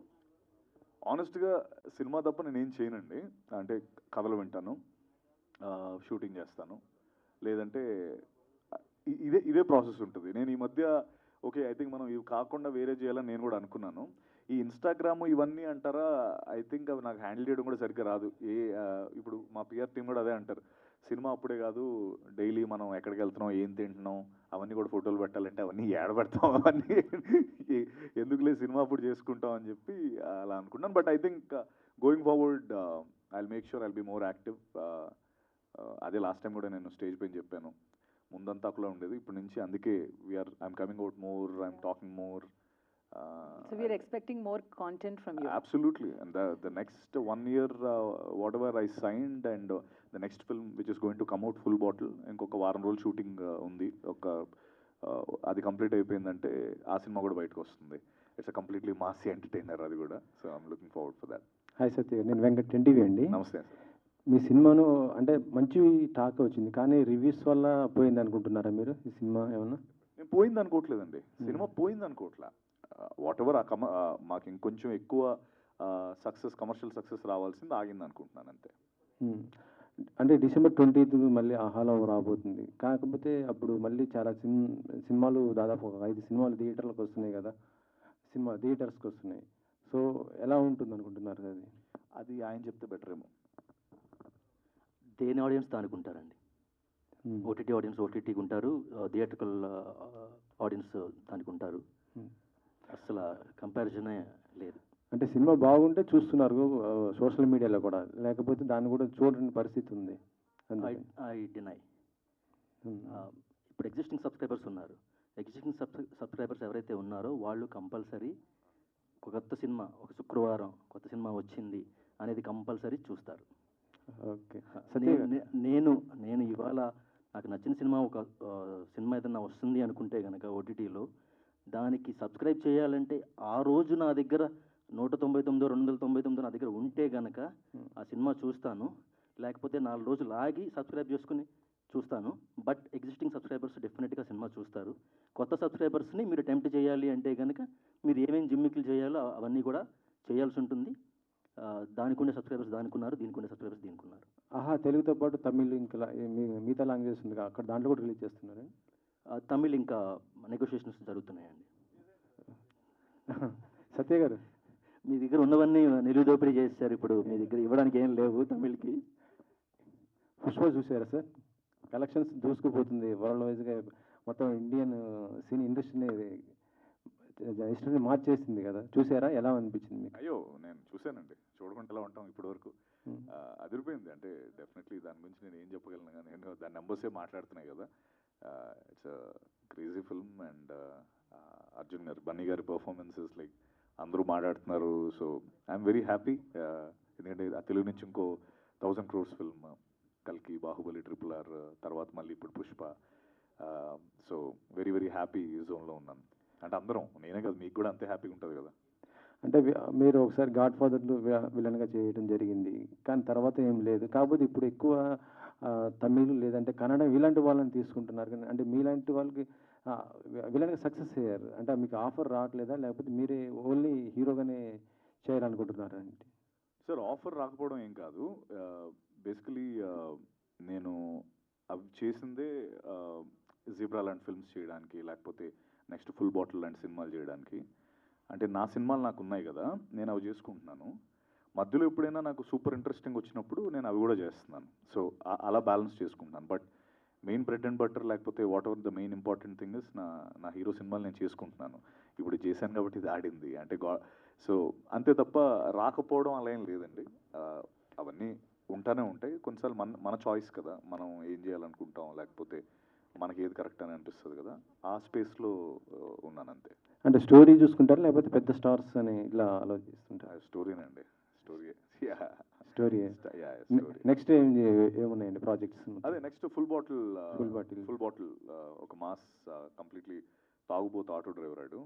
ఆనెస్ట్గా సినిమా తప్ప నేను ఏం చేయనండి. అంటే కథలు వింటాను, షూటింగ్ చేస్తాను, లేదంటే ఇదే ప్రాసెస్ ఉంటుంది. నేను ఈ మధ్య ఓకే ఐ థింక్ మనం ఇవి కాకుండా వేరే చేయాలని నేను కూడా అనుకున్నాను. ఈ ఇన్స్టాగ్రామ్ ఇవన్నీ అంటారా, ఐ థింక్ అవి నాకు హ్యాండిల్ చేయడం కూడా సరిగ్గా రాదు. ఇప్పుడు మా పిఆర్ టీం కూడా అదే అంటారు, సినిమా అప్పుడే కాదు, డైలీ మనం ఎక్కడికి వెళ్తున్నాం, ఏం తింటున్నాం, అవన్నీ కూడా ఫోటోలు పెట్టాలంటే అవన్నీ ఏడబెడతాం, అవన్నీ ఎందుకులే సినిమా అప్పుడు చేసుకుంటాం అని చెప్పి అలా అనుకున్నాను. But I think going forward I will make sure I will be more active. అదే లాస్ట్ టైం కూడా నేను స్టేజ్ పైన చెప్పాను, ముందంతా అక్కడ ఉండేది, ఇప్పటి నుంచి అందుకే I'm coming out more, I'm talking more. So we are expecting more content from you. Absolutely, and the next 1 year whatever I signed and the next film which is going to come out full bottle, ఇంకొక వారం రోజులు shooting ఉంది. అది complete అయిపోయిందంటే ఆ cinema కూడా బయటకు వస్తుంది. It's a completely massy entertainer అది కూడా. So I'm looking forward for that. Hi Satya, నేను వెంకట్ ఎన్టీవీ అండి. నమస్తే సార్. మీ సినిమాను అంటే మంచి టాక్ వచ్చింది, కానీ రివ్యూస్ వల్ల పోయింది అనుకుంటున్నారా మీరు? ఈ సినిమా ఏమన్నా? నేను పోయింది అనుకోవట్లేదండి, సినిమా పోయింది అనుకోవట్లా. వాట్ ఎవర్ మాకు ఇంకొంచెం ఎక్కువ సక్సెస్, కమర్షియల్ సక్సెస్ రావాల్సింది ఆగింది అనుకుంటున్నాను అంతే. అంటే December 20th మళ్ళీ ఆహాలో రాబోతుంది, కాకపోతే అప్పుడు మళ్ళీ చాలా సినిమాలు దాదాపు ఒక 5 సినిమాలు థియేటర్లకు వస్తున్నాయి కదా, థియేటర్స్కి వస్తున్నాయి. సో ఎలా ఉంటుంది అనుకుంటున్నారు? అది ఆయన చెప్తే బెటర్ ఏమో. దేని ఆడియన్స్ దానికి ఉంటారండి. ఓటీటీ ఆడియన్స్ ఓటీటీకి ఉంటారు, థియేట్రికల్ ఆడియన్స్ దానికి ఉంటారు. అసలు కంపారిజనే లేదు. అంటే సినిమా బాగుంటే చూస్తున్నారు సోషల్ మీడియాలో కూడా, లేకపోతే దాన్ని కూడా చూడని పరిస్థితి ఉంది. I deny. ఇప్పుడు ఎగ్జిస్టింగ్ సబ్స్క్రైబర్స్ ఉన్నారు, ఎగ్జిస్టింగ్ సబ్స్క్రైబర్స్ ఎవరైతే ఉన్నారో వాళ్ళు కంపల్సరీ ఒక కొత్త సినిమా, ఒక శుక్రవారం కొత్త సినిమా వచ్చింది అనేది కంపల్సరీ చూస్తారు. ఓకే, నేను ఇవాళ నాకు నచ్చిన సినిమా, ఒక సినిమా ఏదన్నా వస్తుంది అనుకుంటే కనుక ఓటీటీలో, దానికి సబ్స్క్రైబ్ చేయాలంటే ఆ రోజు నా దగ్గర 199, 299 నా దగ్గర ఉంటే కనుక ఆ సినిమా చూస్తాను, లేకపోతే 4 రోజులు ఆగి సబ్స్క్రైబ్ చేసుకుని చూస్తాను. బట్ ఎగ్జిస్టింగ్ సబ్స్క్రైబర్స్ డెఫినెట్గా సినిమా చూస్తారు. కొత్త సబ్స్క్రైబర్స్ని మీరు అటెంప్ట్ చేయాలి అంటే కనుక మీరు ఏమేమి జిమ్మికులు చేయాలో అవన్నీ కూడా చేయాల్సి ఉంటుంది. దానికి ఉండే సబ్స్క్రైబర్స్ దానికి ఉన్నారు, దీనికి ఉండే సబ్స్క్రైబర్స్ దీనికి ఉన్నారు. ఆహా తెలుగుతో పాటు తమిళ్ ఇంకా మిగతా లాంగ్వేజెస్ ఉంది అక్కడ, దాంట్లో కూడా రిలీజ్ చేస్తున్నారు. తమిళ్ ఇంకా నెగోషియేషన్స్ జరుగుతున్నాయండి. సత్య గారు, మీ దగ్గర ఉన్నవన్నీ నిలుదోపిడీ చేశారు, ఇప్పుడు మీ దగ్గర ఇవ్వడానికి ఏం లేవు తమిళ్కి. పుష్ప చూసారా సార్? కలెక్షన్స్ దూసుకుపోతుంది వరల్డ్ వైజ్గా, మొత్తం ఇండియన్ సినీ హిస్టరీని మార్చేసింది కదా, చూసారా? ఎలా అనిపించింది మీకు? అయ్యో నేను చూశానండి, చూడకుండా ఉంటాం ఇప్పటి వరకు. అదిరిపోయింది. అంటే డెఫినెట్లీ దాని గురించి నేను ఏం చెప్పగలను, కానీ నేను నెంబర్సే మాట్లాడుతున్నాయి కదా. It's crazy film. And Arjun గారు, బన్నీ గారి పర్ఫార్మెన్సెస్ లైక్ అందరూ మాట్లాడుతున్నారు. So I'm very happy. ఎందుకంటే ఆ తెలుగు నుంచి ఇంకో 1000 crores ఫిల్మ్, కల్కి, బాహుబలి, RRR, తర్వాత మళ్ళీ ఇప్పుడు Pushpa. So very very happy జోన్లో ఉన్నాను. అంటే అందరం, నేనే కదా, మీకు కూడా అంతే హ్యాపీగా ఉంటుంది కదా. అంటే మీరు ఒకసారి గాడ్ ఫాదర్లో విలన్గా చేయడం జరిగింది, కానీ తర్వాత ఏం లేదు. కాకపోతే ఇప్పుడు ఎక్కువ తమిళ్ లేదంటే కన్నడ ఇలాంటి వాళ్ళని తీసుకుంటున్నారు. కానీ అంటే మీలాంటి వాళ్ళకి విలన్గా సక్సెస్ అయ్యారు. అంటే మీకు ఆఫర్ రావట్లేదా, లేకపోతే మీరే ఓన్లీ హీరోగానే చేయాలనుకుంటున్నారా? అంటే సార్, ఆఫర్ రాకపోవడం ఏం కాదు. బేసికలీ నేను అవి చేసిందే జీబ్రా లాంటి ఫిల్మ్స్ చేయడానికి, లేకపోతే నెక్స్ట్ ఫుల్ బాటిల్ లాంటి సినిమాలు చేయడానికి. అంటే నా సినిమాలు నాకు ఉన్నాయి కదా, నేను అవి చేసుకుంటున్నాను. మధ్యలో ఎప్పుడైనా నాకు సూపర్ ఇంట్రెస్టింగ్ వచ్చినప్పుడు నేను అవి కూడా చేస్తున్నాను. సో అలా బ్యాలెన్స్ చేసుకుంటున్నాను. But main bread and butter, లేకపోతే whatever the main important thing is నా హీరో సినిమాలు నేను చేసుకుంటున్నాను. ఇప్పుడు చేశాను కాబట్టి ఇది ఆడింది అంటే సో అంతే తప్ప రాకపోవడం అలా ఏం లేదండి. అవన్నీ ఉంటానే ఉంటాయి. కొన్నిసార్లు మన చాయిస్ కదా, మనం ఏం చేయాలనుకుంటాం, లేకపోతే మనకి ఏది కరెక్ట్ అని అనిపిస్తుంది కదా, ఆ స్పేస్లో ఉన్నాను అంతే. అంటే స్టోరీ చూసుకుంటారా, లేకపోతే పెద్ద స్టార్స్ అని ఇలా ఆలోచిస్తుంటారు? స్టోరీనండి, స్టోరీ. స్టోరీ. నెక్స్ట్ ఏమున్నాయండి ప్రాజెక్ట్స్? అదే నెక్స్ట్ ఫుల్ బాటిల్ ఒక మాస్ కంప్లీట్లీ తాగుబోతు ఆటో డ్రైవర్ ఆడు,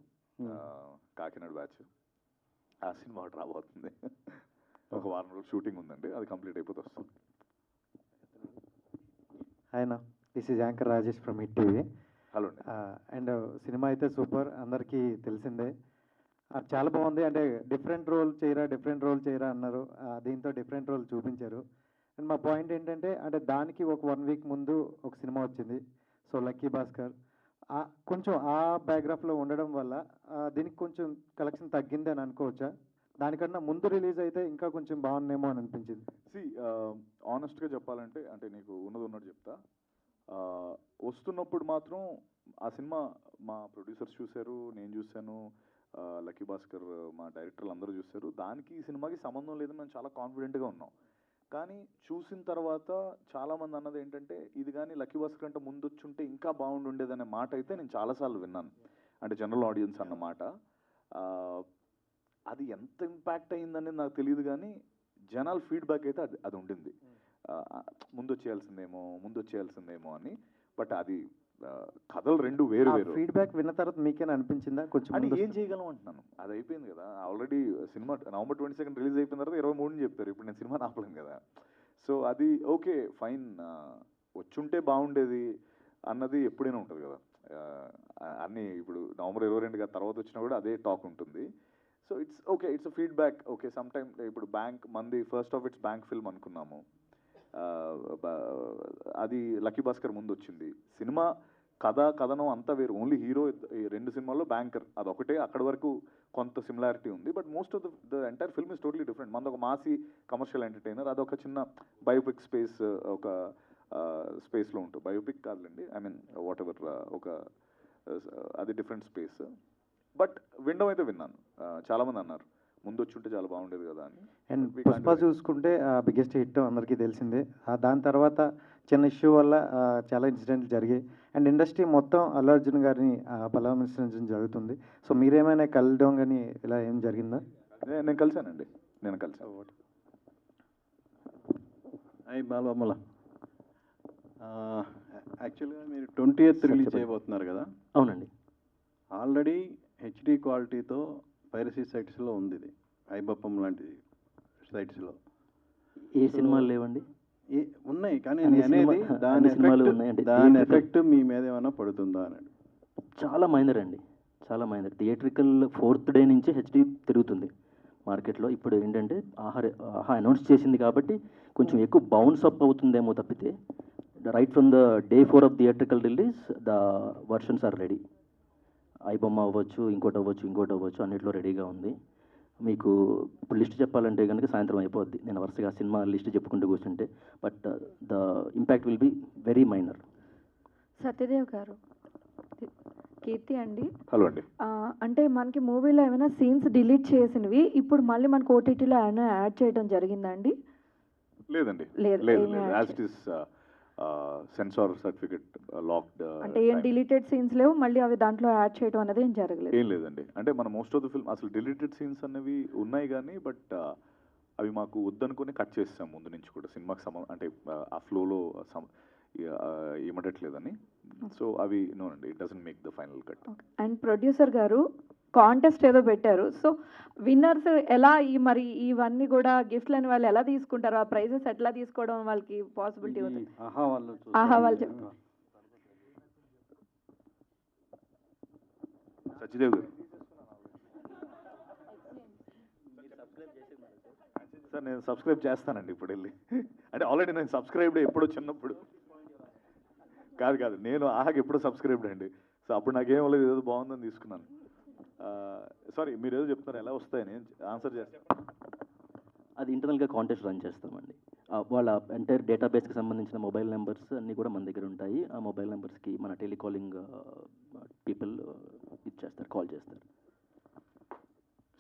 కాకినాడ బ్యాచ్. ఆ సినిమా ఒకటి రాబోతుంది. ఒక వారం రోజులు షూటింగ్ ఉందండి, అది కంప్లీట్ అయిపోతే వస్తుంది. Hi, this is anchor Rajesh from hit TV. Hello and cinema అయితే సూపర్, అందరికీ తెలిసిందే. చాలా బాగుంది. అంటే డిఫరెంట్ రోల్ చేయరా అన్నారు, దీంతో డిఫరెంట్ రోల్ చూపించారు. అండ్ మా పాయింట్ ఏంటంటే, అంటే దానికి ఒక 1 week ముందు ఒక సినిమా వచ్చింది, సో లక్కీ భాస్కర్. కొంచెం ఆ బ్యాక్గ్రాఫ్లో ఉండడం వల్ల దీనికి కొంచెం కలెక్షన్ తగ్గింది అని అనుకోవచ్చా? దానికన్నా ముందు రిలీజ్ అయితే ఇంకా కొంచెం బాగుందేమో అని అనిపించింది. ఆనెస్ట్గా చెప్పాలంటే, అంటే నీకు ఉన్నట్టు చెప్తా, వస్తున్నప్పుడు మాత్రం ఆ సినిమా మా ప్రొడ్యూసర్స్ చూశారు, నేను చూశాను, లక్కీ భాస్కర్ మా డైరెక్టర్లు అందరూ చూశారు. దానికి ఈ సినిమాకి సంబంధం లేదని మేము చాలా కాన్ఫిడెంట్గా ఉన్నాం. కానీ చూసిన తర్వాత చాలామంది అన్నది ఏంటంటే, ఇది కానీ లక్కీ భాస్కర్ అంటే ముందు వచ్చుంటే ఇంకా బాగుండేదనే మాట అయితే నేను చాలాసార్లు విన్నాను. అంటే జనరల్ ఆడియన్స్ అన్న మాట. అది ఎంత ఇంపాక్ట్ అయ్యిందనేది నాకు తెలియదు, కానీ జనాల ఫీడ్బ్యాక్ అయితే అది ఉండింది. ముందు వచ్చేయాల్సిందేమో అని. బట్ అది కథలు రెండు వేరు. ఫీడ్బ్యాక్ విన్న తర్వాత మీకేనా అనిపించిందా కొంచెం? అని ఏం చేయగలం అంటున్నాను, అది అయిపోయింది కదా ఆల్రెడీ. సినిమా November 22 రిలీజ్ అయిపోయిన తర్వాత 23 చెప్తారు. ఇప్పుడు నేను సినిమా ఆపలేను కదా. సో అది ఓకే ఫైన్, వచ్చుంటే బాగుండేది అన్నది ఎప్పుడైనా ఉంటుంది కదా. అన్నీ ఇప్పుడు November 22 తర్వాత వచ్చినా కూడా అదే టాక్ ఉంటుంది. So it's okay, it's a feedback. Okay, some time ఇప్పుడు మంది first of it's bank film అనుకున్నాము, అది లక్కీ భాస్కర్ ముందు వచ్చింది. సినిమా కథనం అంతా వేరు, ఓన్లీ హీరో. 2 సినిమాల్లో బ్యాంకర్ అదొకటే, అక్కడి వరకు కొంత సిమిలారిటీ ఉంది. But most of the entire film is totally different. మనది ఒక మాసీ కమర్షియల్ ఎంటర్టైనర్, అదొక చిన్న బయోపిక్ స్పేస్, ఒక స్పేస్లో ఉంటుంది. బయోపిక్ కాదులేండి, ఐ మీన్ వాట్ ఎవర్, ఒక అది డిఫరెంట్ స్పేస్. బట్ వినడం అయితే విన్నాను, చాలామంది అన్నారు ముందు వచ్చి ఉంటే చాలా బాగుండేది కదా అని. అండ్ పుష్ప చూసుకుంటే బిగ్గెస్ట్ హిట్ అందరికీ తెలిసిందే. దాని తర్వాత చిన్న ఇష్యూ వల్ల చాలా ఇన్సిడెంట్లు జరిగాయి. అండ్ ఇండస్ట్రీ మొత్తం అల్లు అర్జున్ గారిని పరామర్శించడం జరుగుతుంది. సో మీరేమైనా కలవడం కానీ ఇలా ఏం జరిగిందా? నేను కలిశానండి, హాయ్ బాలబొమ్మల. యాక్చువల్గా మీరు 20th రిలీజ్ చేయబోతున్నారు కదా? అవునండి. ఆల్రెడీ హెచ్డి క్వాలిటీతో పైరసీ సైట్స్లో ఉంది ఇది, ఐబప్పం లాంటి సైట్స్లో. ఏ సినిమాలు లేవండి? ఉన్నాయి, కానీ అనేది దాని ఎఫెక్ట్ మీ మీద ఏమైనా పడుతుందా అని. చాలా మైనర్ అండి, చాలా మైనర్. థియేట్రికల్ 4th day నుంచి హెచ్డి తిరుగుతుంది మార్కెట్లో. ఇప్పుడు ఏంటంటే ఆహా అనౌన్స్ చేసింది కాబట్టి కొంచెం ఎక్కువ బౌన్స్ అప్ అవుతుందేమో తప్పితే, right from the day 4 of theatrical release the versions are ready. IBomma అవ్వచ్చు, ఇంకోటి అవ్వచ్చు, అన్నిట్లో రెడీగా ఉంది. మీకు ఇప్పుడు లిస్ట్ చెప్పాలంటే కనుక సాయంత్రం అయిపోద్ది, నేను వరుసగా సినిమా లిస్ట్ చెప్పుకుంటూ కూర్చుంటే. But the impact will be very minor. Satyadev garu, Keerthi అండి. హలో అండి. అంటే మనకి మూవీలో ఏమైనా సీన్స్ డిలీట్ చేసినవి ఇప్పుడు మళ్ళీ మనకు ఓటీటీలో ఏమైనా యాడ్ చేయడం జరిగిందండి? లేదండి, లేదు. As it is censor certificate locked అంటే ఏం డిలీటెడ్ సీన్స్ లేవు, మళ్ళీ అవి దాంట్లో యాడ్ చేయడం అనేది ఏం జరగలేదు. ఏం లేదండి. అంటే మన మోస్ట్ ఆఫ్ ద ఫిల్మ్ అసలు డిలీటెడ్ సీన్స్ అనేవి ఉన్నాయి కానీ బట్ అవి మాకు వద్దనుకుని కట్ చేస్తాం ముందు నుంచి కూడా సినిమాకి అంటే ఆ ఫ్లోలో ఇమడట్లేదని. సో అవి నో అండి, it doesn't make the final cut. And producer గారు కాంటెస్ట్ ఏదో పెట్టారు, సో విన్నర్స్ ఎలా మరి ఇవన్నీ కూడా గిఫ్ట్లు అని వాళ్ళు ఎలా తీసుకుంటారు, ఆ ప్రైజెస్ ఎట్లా తీసుకోవడం వాళ్ళకి పాసిబిలిటీ అవుతుంది? ఆహా వాళ్ళు చెప్తారు. సత్యదేవ్ గారు సార్, నేను సబ్స్క్రైబ్ చేస్తానండి ఇప్పుడు వెళ్ళి. అంటే ఆల్రెడీ నేను సబ్స్క్రైబ్డ్ ఎప్పుడో చిన్నప్పుడు. కాదు నేను ఆహాకి ఎప్పుడో సబ్స్క్రైబ్డ్ అండి. సో అప్పుడు నాకేం లేదు, ఏదో బాగుందని తీసుకున్నాను. సారీ, మీరు ఏదో చెప్తున్నారు, ఎలా వస్తాయని ఆన్సర్ చేస్తాను. అది ఇంటర్నల్గా కాంటెస్ట్ రన్ చేస్తామండి. వాళ్ళ ఎంటైర్ డేటాబేస్కి సంబంధించిన మొబైల్ నెంబర్స్ అన్నీ కూడా మన దగ్గర ఉంటాయి. ఆ మొబైల్ నెంబర్స్కి మన టెలికాలింగ్ పీపుల్ ఇచ్చేస్తారు, కాల్ చేస్తారు.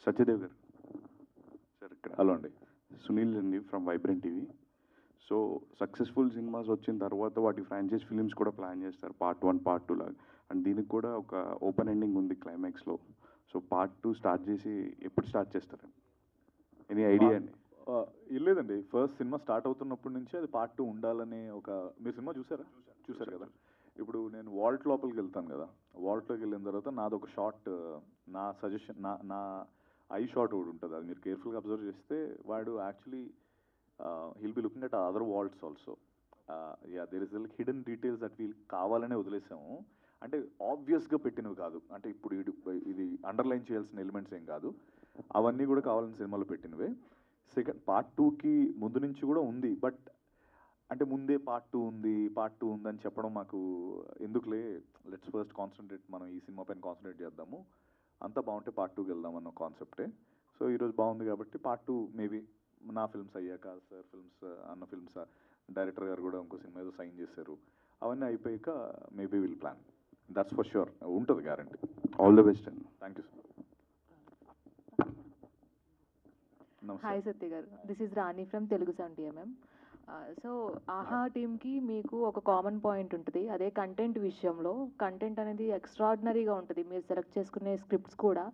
సత్యదేవ్ గారు సార్ ఇక్కడ. హలో అండి, సునీల్ అండి from vibrant TV. So successful cinemas వచ్చిన తర్వాత వాటి ఫ్రాంచైజ్ ఫిలిమ్స్ కూడా ప్లాన్ చేస్తారు, పార్ట్ 1 పార్ట్ 2 లాగా. అండ్ దీనికి కూడా ఒక ఓపెన్ ఎండింగ్ ఉంది క్లైమాక్స్లో. సో పార్ట్ 2 స్టార్ట్ చేసి ఎప్పుడు స్టార్ట్ చేస్తారండి? ఎనీ ఐడియా అండి? లేదండి, ఫస్ట్ సినిమా స్టార్ట్ అవుతున్నప్పటి నుంచి అది పార్ట్ 2 ఉండాలని ఒక. మీరు సినిమా చూసారు కదా. ఇప్పుడు నేను వాల్ట్ లోపలికి వెళ్తాను కదా, వాల్ట్లోకి వెళ్ళిన తర్వాత నాదొక షార్ట్, నా సజెషన్, నా ఐ షాట్ ఒకటి ఉంటుంది. అది మీరు కేర్ఫుల్గా అబ్జర్వ్ చేస్తే వాడు actually he'll be looking at other vaults also. There is hidden details that we'll కావాలనే వదిలేసాము. అంటే ఆబ్వియస్గా పెట్టినవి కాదు, అంటే ఇప్పుడు ఇది అండర్లైన్ చేయాల్సిన ఎలిమెంట్స్ ఏం కాదు, అవన్నీ కూడా కావాలని సినిమాలో పెట్టినవే. సెకండ్ పార్ట్ 2కి ముందు నుంచి కూడా ఉంది, బట్ అంటే ముందే పార్ట్ 2 ఉంది అని చెప్పడం మాకు ఎందుకులే, లెట్స్ ఫస్ట్ కాన్సన్ట్రేట్, మనం ఈ సినిమా పైన కాన్సన్ట్రేట్ చేద్దాము, అంతా బాగుంటే పార్ట్ 2కి వెళ్దాం అన్న కాన్సెప్టే. సో ఈరోజు బాగుంది కాబట్టి పార్ట్ 2 మేబీ నా ఫిల్మ్స్ అయ్యాక, సార్ ఫిల్మ్స్, అన్న ఫిల్మ్స్, డైరెక్టర్ గారు కూడా ఇంకో సినిమా ఏదో సైన్ చేశారు, అవన్నీ అయిపోయాక maybe will plan. That's for sure, ఉంటుంది గ్యారంటీ. ఆల్ ద బెస్ట్ అండి. Thank you sir. హాయ్ సత్య గారు, this is Rani from Telugu sound TMM. So ఆహా టీమ్కి మీకు ఒక కామన్ పాయింట్ ఉంటుంది, అదే కంటెంట్ విషయంలో. కంటెంట్ అనేది ఎక్స్ట్రాడినరీగా ఉంటుంది, మీరు సెలెక్ట్ చేసుకునే స్క్రిప్ట్స్ కూడా.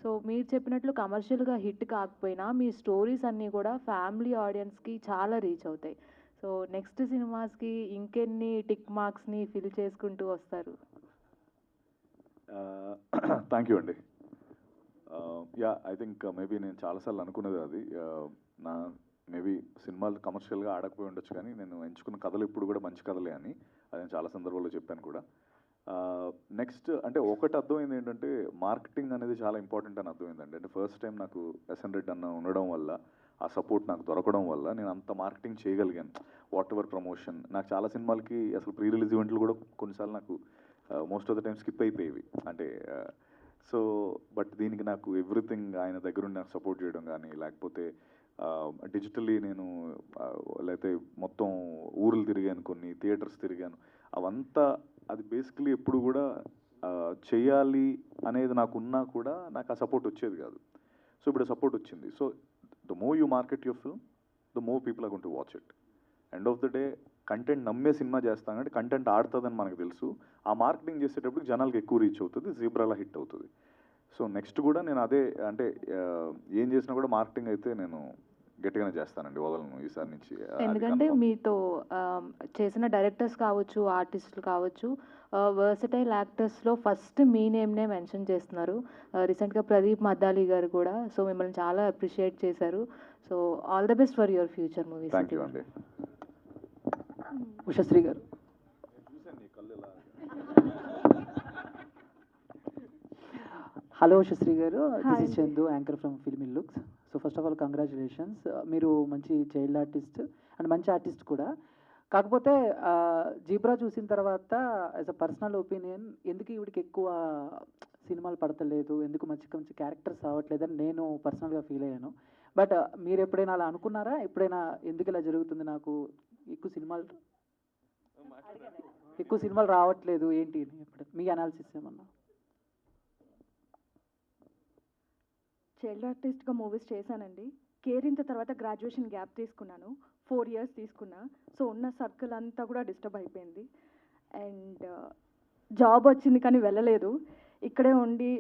సో మీరు చెప్పినట్లు కమర్షియల్గా హిట్ కాకపోయినా మీ స్టోరీస్ అన్నీ కూడా ఫ్యామిలీ ఆడియన్స్కి చాలా రీచ్ అవుతాయి. సో నెక్స్ట్ సినిమాస్కి ఇంకెన్ని టిక్ మార్క్స్ని ఫిల్ చేసుకుంటూ వస్తారు? థ్యాంక్ యూ అండి. యా, ఐ థింక్ మేబీ నేను చాలాసార్లు అనుకున్నది అది. నా మేబీ సినిమాలు కమర్షియల్గా ఆడకపోయి ఉండొచ్చు, కానీ నేను ఎంచుకున్న కథలు ఇప్పుడు కూడా మంచి కథలే అని అది నేను చాలా సందర్భాల్లో చెప్పాను కూడా. నెక్స్ట్ అంటే ఒకటి అర్థమైంది ఏంటంటే, మార్కెటింగ్ అనేది చాలా ఇంపార్టెంట్ అని అర్థమైందండి. అంటే ఫస్ట్ టైం నాకు ఎస్ఎన్ రెడ్డి అన్న ఉండడం వల్ల, ఆ సపోర్ట్ నాకు దొరకడం వల్ల నేను అంత మార్కెటింగ్ చేయగలిగాను. వాట్ ఎవర్ ప్రమోషన్, నాకు చాలా సినిమాలకి అసలు ప్రీ రిలీజ్ ఈవెంట్లు కూడా కొన్నిసార్లు నాకు most of the time skip అయిపోయేవి. అంటే సో బట్ దీనికి నాకు ఎవ్రీథింగ్ ఆయన దగ్గరుండి నాకు సపోర్ట్ చేయడం కానీ, లేకపోతే డిజిటల్లీ నేను లేకపోతే మొత్తం ఊర్లు తిరిగాను, కొన్ని థియేటర్స్ తిరిగాను, అవంతా అది బేసికలీ ఎప్పుడు కూడా చేయాలి అనేది నాకు ఉన్నా కూడా నాకు ఆ సపోర్ట్ వచ్చేది కాదు. సో ఇప్పుడు సపోర్ట్ వచ్చింది. So the more you market your film, the more people are going to watch it. End of the day content నమ్మే సినిమా చేస్తాం అంటే కంటెంట్ ఆడుతుందని మనకు తెలుసు. ఆ మార్కెటింగ్ చేసేటప్పుడు జనాలకు ఎక్కువ రీచ్ అవుతుంది, జీబ్రాలా హిట్ అవుతుంది. సో నెక్స్ట్ కూడా నేను అదే, అంటే ఏం చేసినా కూడా మార్కెటింగ్ అయితే నేను గట్టిగానే చేస్తానండి, వదలను ఈసారి నుంచి. ఎందుకంటే మీతో చేసిన డైరెక్టర్స్ కావచ్చు, ఆర్టిస్టులు కావచ్చు, వర్సటైల్ యాక్టర్స్లో ఫస్ట్ మీ నేమ్నే మెన్షన్ చేస్తున్నారు. రీసెంట్గా ప్రదీప్ మద్దాలి గారు కూడా సో మిమ్మల్ని చాలా అప్రిషియేట్ చేశారు. So all the best for your future movies. Thank you అండి. ఉషశ్రీ గారు. హలో ఉషశ్రీ గారు, this is Chandu, anchor from filmy looks. So first of all congratulations, మీరు మంచి చైల్డ్ ఆర్టిస్ట్ అండ్ మంచి ఆర్టిస్ట్ కూడా. కాకపోతే జీబ్రా చూసిన తర్వాత యాజ్ అ పర్సనల్ ఒపీనియన్, ఎందుకు ఈవిడికి ఎక్కువ సినిమాలు పడతలేదు, ఎందుకు మంచి మంచి క్యారెక్టర్స్ రావట్లేదని నేను పర్సనల్గా ఫీల్ అయ్యాను. బట్ మీరు ఎప్పుడైనా అలా అనుకున్నారా? ఎప్పుడైనా ఎందుకు ఇలా జరుగుతుంది, నాకు ఎక్కువ సినిమాలు రావట్లేదు ఏంటి, మీ అనాలిసిస్ ఏమన్నా? చైల్డ్ ఆర్టిస్ట్గా మూవీస్ చేశానండి. కేరింత తర్వాత గ్రాడ్యుయేషన్ గ్యాప్ తీసుకున్నాను. 4 years తీసుకున్నా. సో ఉన్న సర్కిల్ అంతా కూడా డిస్టర్బ్ అయిపోయింది. అండ్ జాబ్ వచ్చింది కానీ వెళ్ళలేదు. ఇక్కడే ఉండి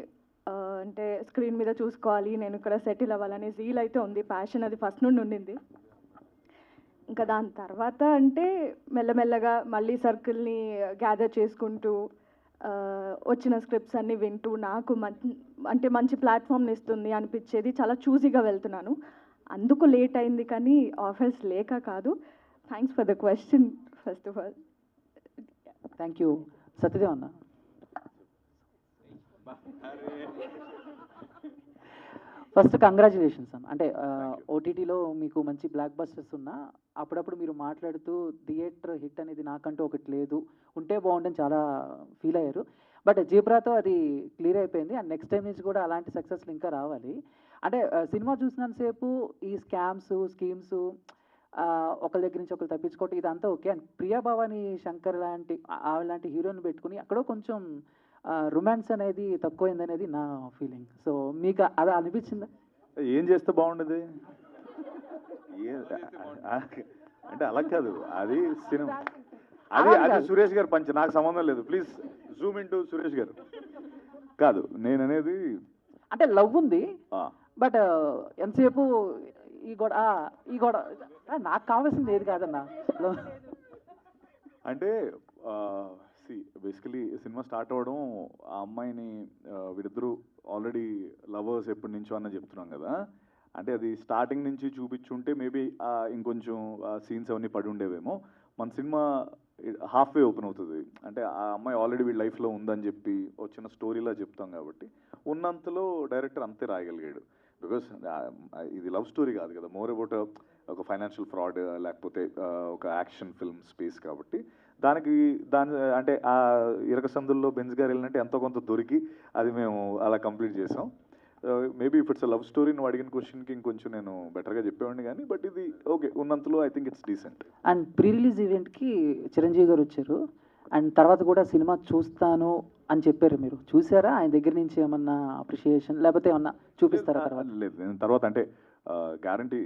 అంటే స్క్రీన్ మీద చూసుకోవాలి, నేను ఇక్కడ సెటిల్ అవ్వాలనే జీల్ అయితే ఉంది, ప్యాషన్ అది ఫస్ట్ నుండి ఉండింది. ఇంకా దాని తర్వాత అంటే మెల్లమెల్లగా మళ్ళీ సర్కిల్ని గ్యాదర్ చేసుకుంటూ వచ్చిన స్క్రిప్ట్స్ అన్నీ వింటూ నాకు మంచి ప్లాట్ఫామ్ని ఇస్తుంది అనిపించేది చాలా చూజీగా వెళ్తున్నాను. అందుకు లేట్ అయింది కానీ ఆఫర్స్ లేక కాదు. Thanks for the question first of all. Thank you. Satyadev అన్న, ఫస్ట్ కంగ్రాచులేషన్స్ అన్న. అంటే ఓటీటీలో మీకు మంచి బ్లాక్ బస్టర్స్ ఉన్నా అప్పుడప్పుడు మీరు మాట్లాడుతూ థియేటర్ హిట్ అనేది నాకంటూ ఒకటి లేదు, ఉంటే బాగుంటుంది చాలా ఫీల్ అయ్యారు. బట్ జీబ్రాతో అది క్లియర్ అయిపోయింది. అండ్ నెక్స్ట్ టైం నుంచి కూడా అలాంటి సక్సెస్లు ఇంకా రావాలి. అంటే సినిమా చూసినంతసేపు ఈ స్కామ్స్ స్కీమ్స్ ఒకరి దగ్గర నుంచి ఒకరు తప్పించుకోవటం ఇదంతా ఓకే. అండ్ ప్రియా భవాని శంకర్ లాంటి లాంటి హీరోని పెట్టుకుని అక్కడో కొంచెం రొమాన్స్ అనేది తక్కువైంది అనేది నా ఫీలింగ్. సో మీకు అది అనిపించిందా? ఏం చేస్తే బాగుండదు అంటే అలా కాదు, అది సినిమా, అది సురేష్ గారు పంచ, నాకు సంబంధం లేదు. Please Zoom in to Suresh గారు. కాదు నేను అనేది అంటే లవ్ ఉంది బట్ ఎంతసేపు ఈ గొడ నాకు కావాల్సింది ఏది కాదన్నా. అంటే బేసికలీ సినిమా స్టార్ట్ అవ్వడం ఆ అమ్మాయిని వీరిద్దరూ ఆల్రెడీ లవర్స్ ఎప్పటి నుంచో అన్న చెప్తున్నాం కదా. అంటే అది స్టార్టింగ్ నుంచి చూపించుంటే మేబీ ఇంకొంచెం సీన్స్ అవన్నీ పడి ఉండేవేమో. మన సినిమా హాఫ్ వే ఓపెన్ అవుతుంది. అంటే ఆ అమ్మాయి ఆల్రెడీ వీళ్ళ లైఫ్లో ఉందని చెప్పి వచ్చిన స్టోరీలా చెప్తాం కాబట్టి ఉన్నంతలో డైరెక్టర్ అంతే రాయగలిగాడు. బికాస్ ఇది లవ్ స్టోరీ కాదు కదా, మోర్ అబౌట్ ఒక ఫైనాన్షియల్ ఫ్రాడ్ లేకపోతే ఒక యాక్షన్ ఫిల్మ్ స్పేస్ కాబట్టి దాని అంటే ఆ ఇరక సందుల్లో బెంజ్ గారు వెళ్ళినట్టు ఎంతో కొంత దొరికి అది మేము అలా కంప్లీట్ చేసాం. Maybe if it's love story నువ్వు అడిగిన క్వశ్చన్కి ఇంకొంచెం నేను బెటర్గా చెప్పేవాడిని కానీ బట్ ఇది ఓకే ఉన్నంతలో I think it's decent. And pre release ఈవెంట్కి చిరంజీవి గారు వచ్చారు. అండ్ తర్వాత కూడా సినిమా చూస్తాను అని చెప్పారు. మీరు చూసారా? ఆయన దగ్గర నుంచి ఏమన్నా అప్రిషియేషన్ లేకపోతే ఏమన్నా చూపిస్తారా తర్వాత? లేదు, నేను తర్వాత అంటే గ్యారంటీ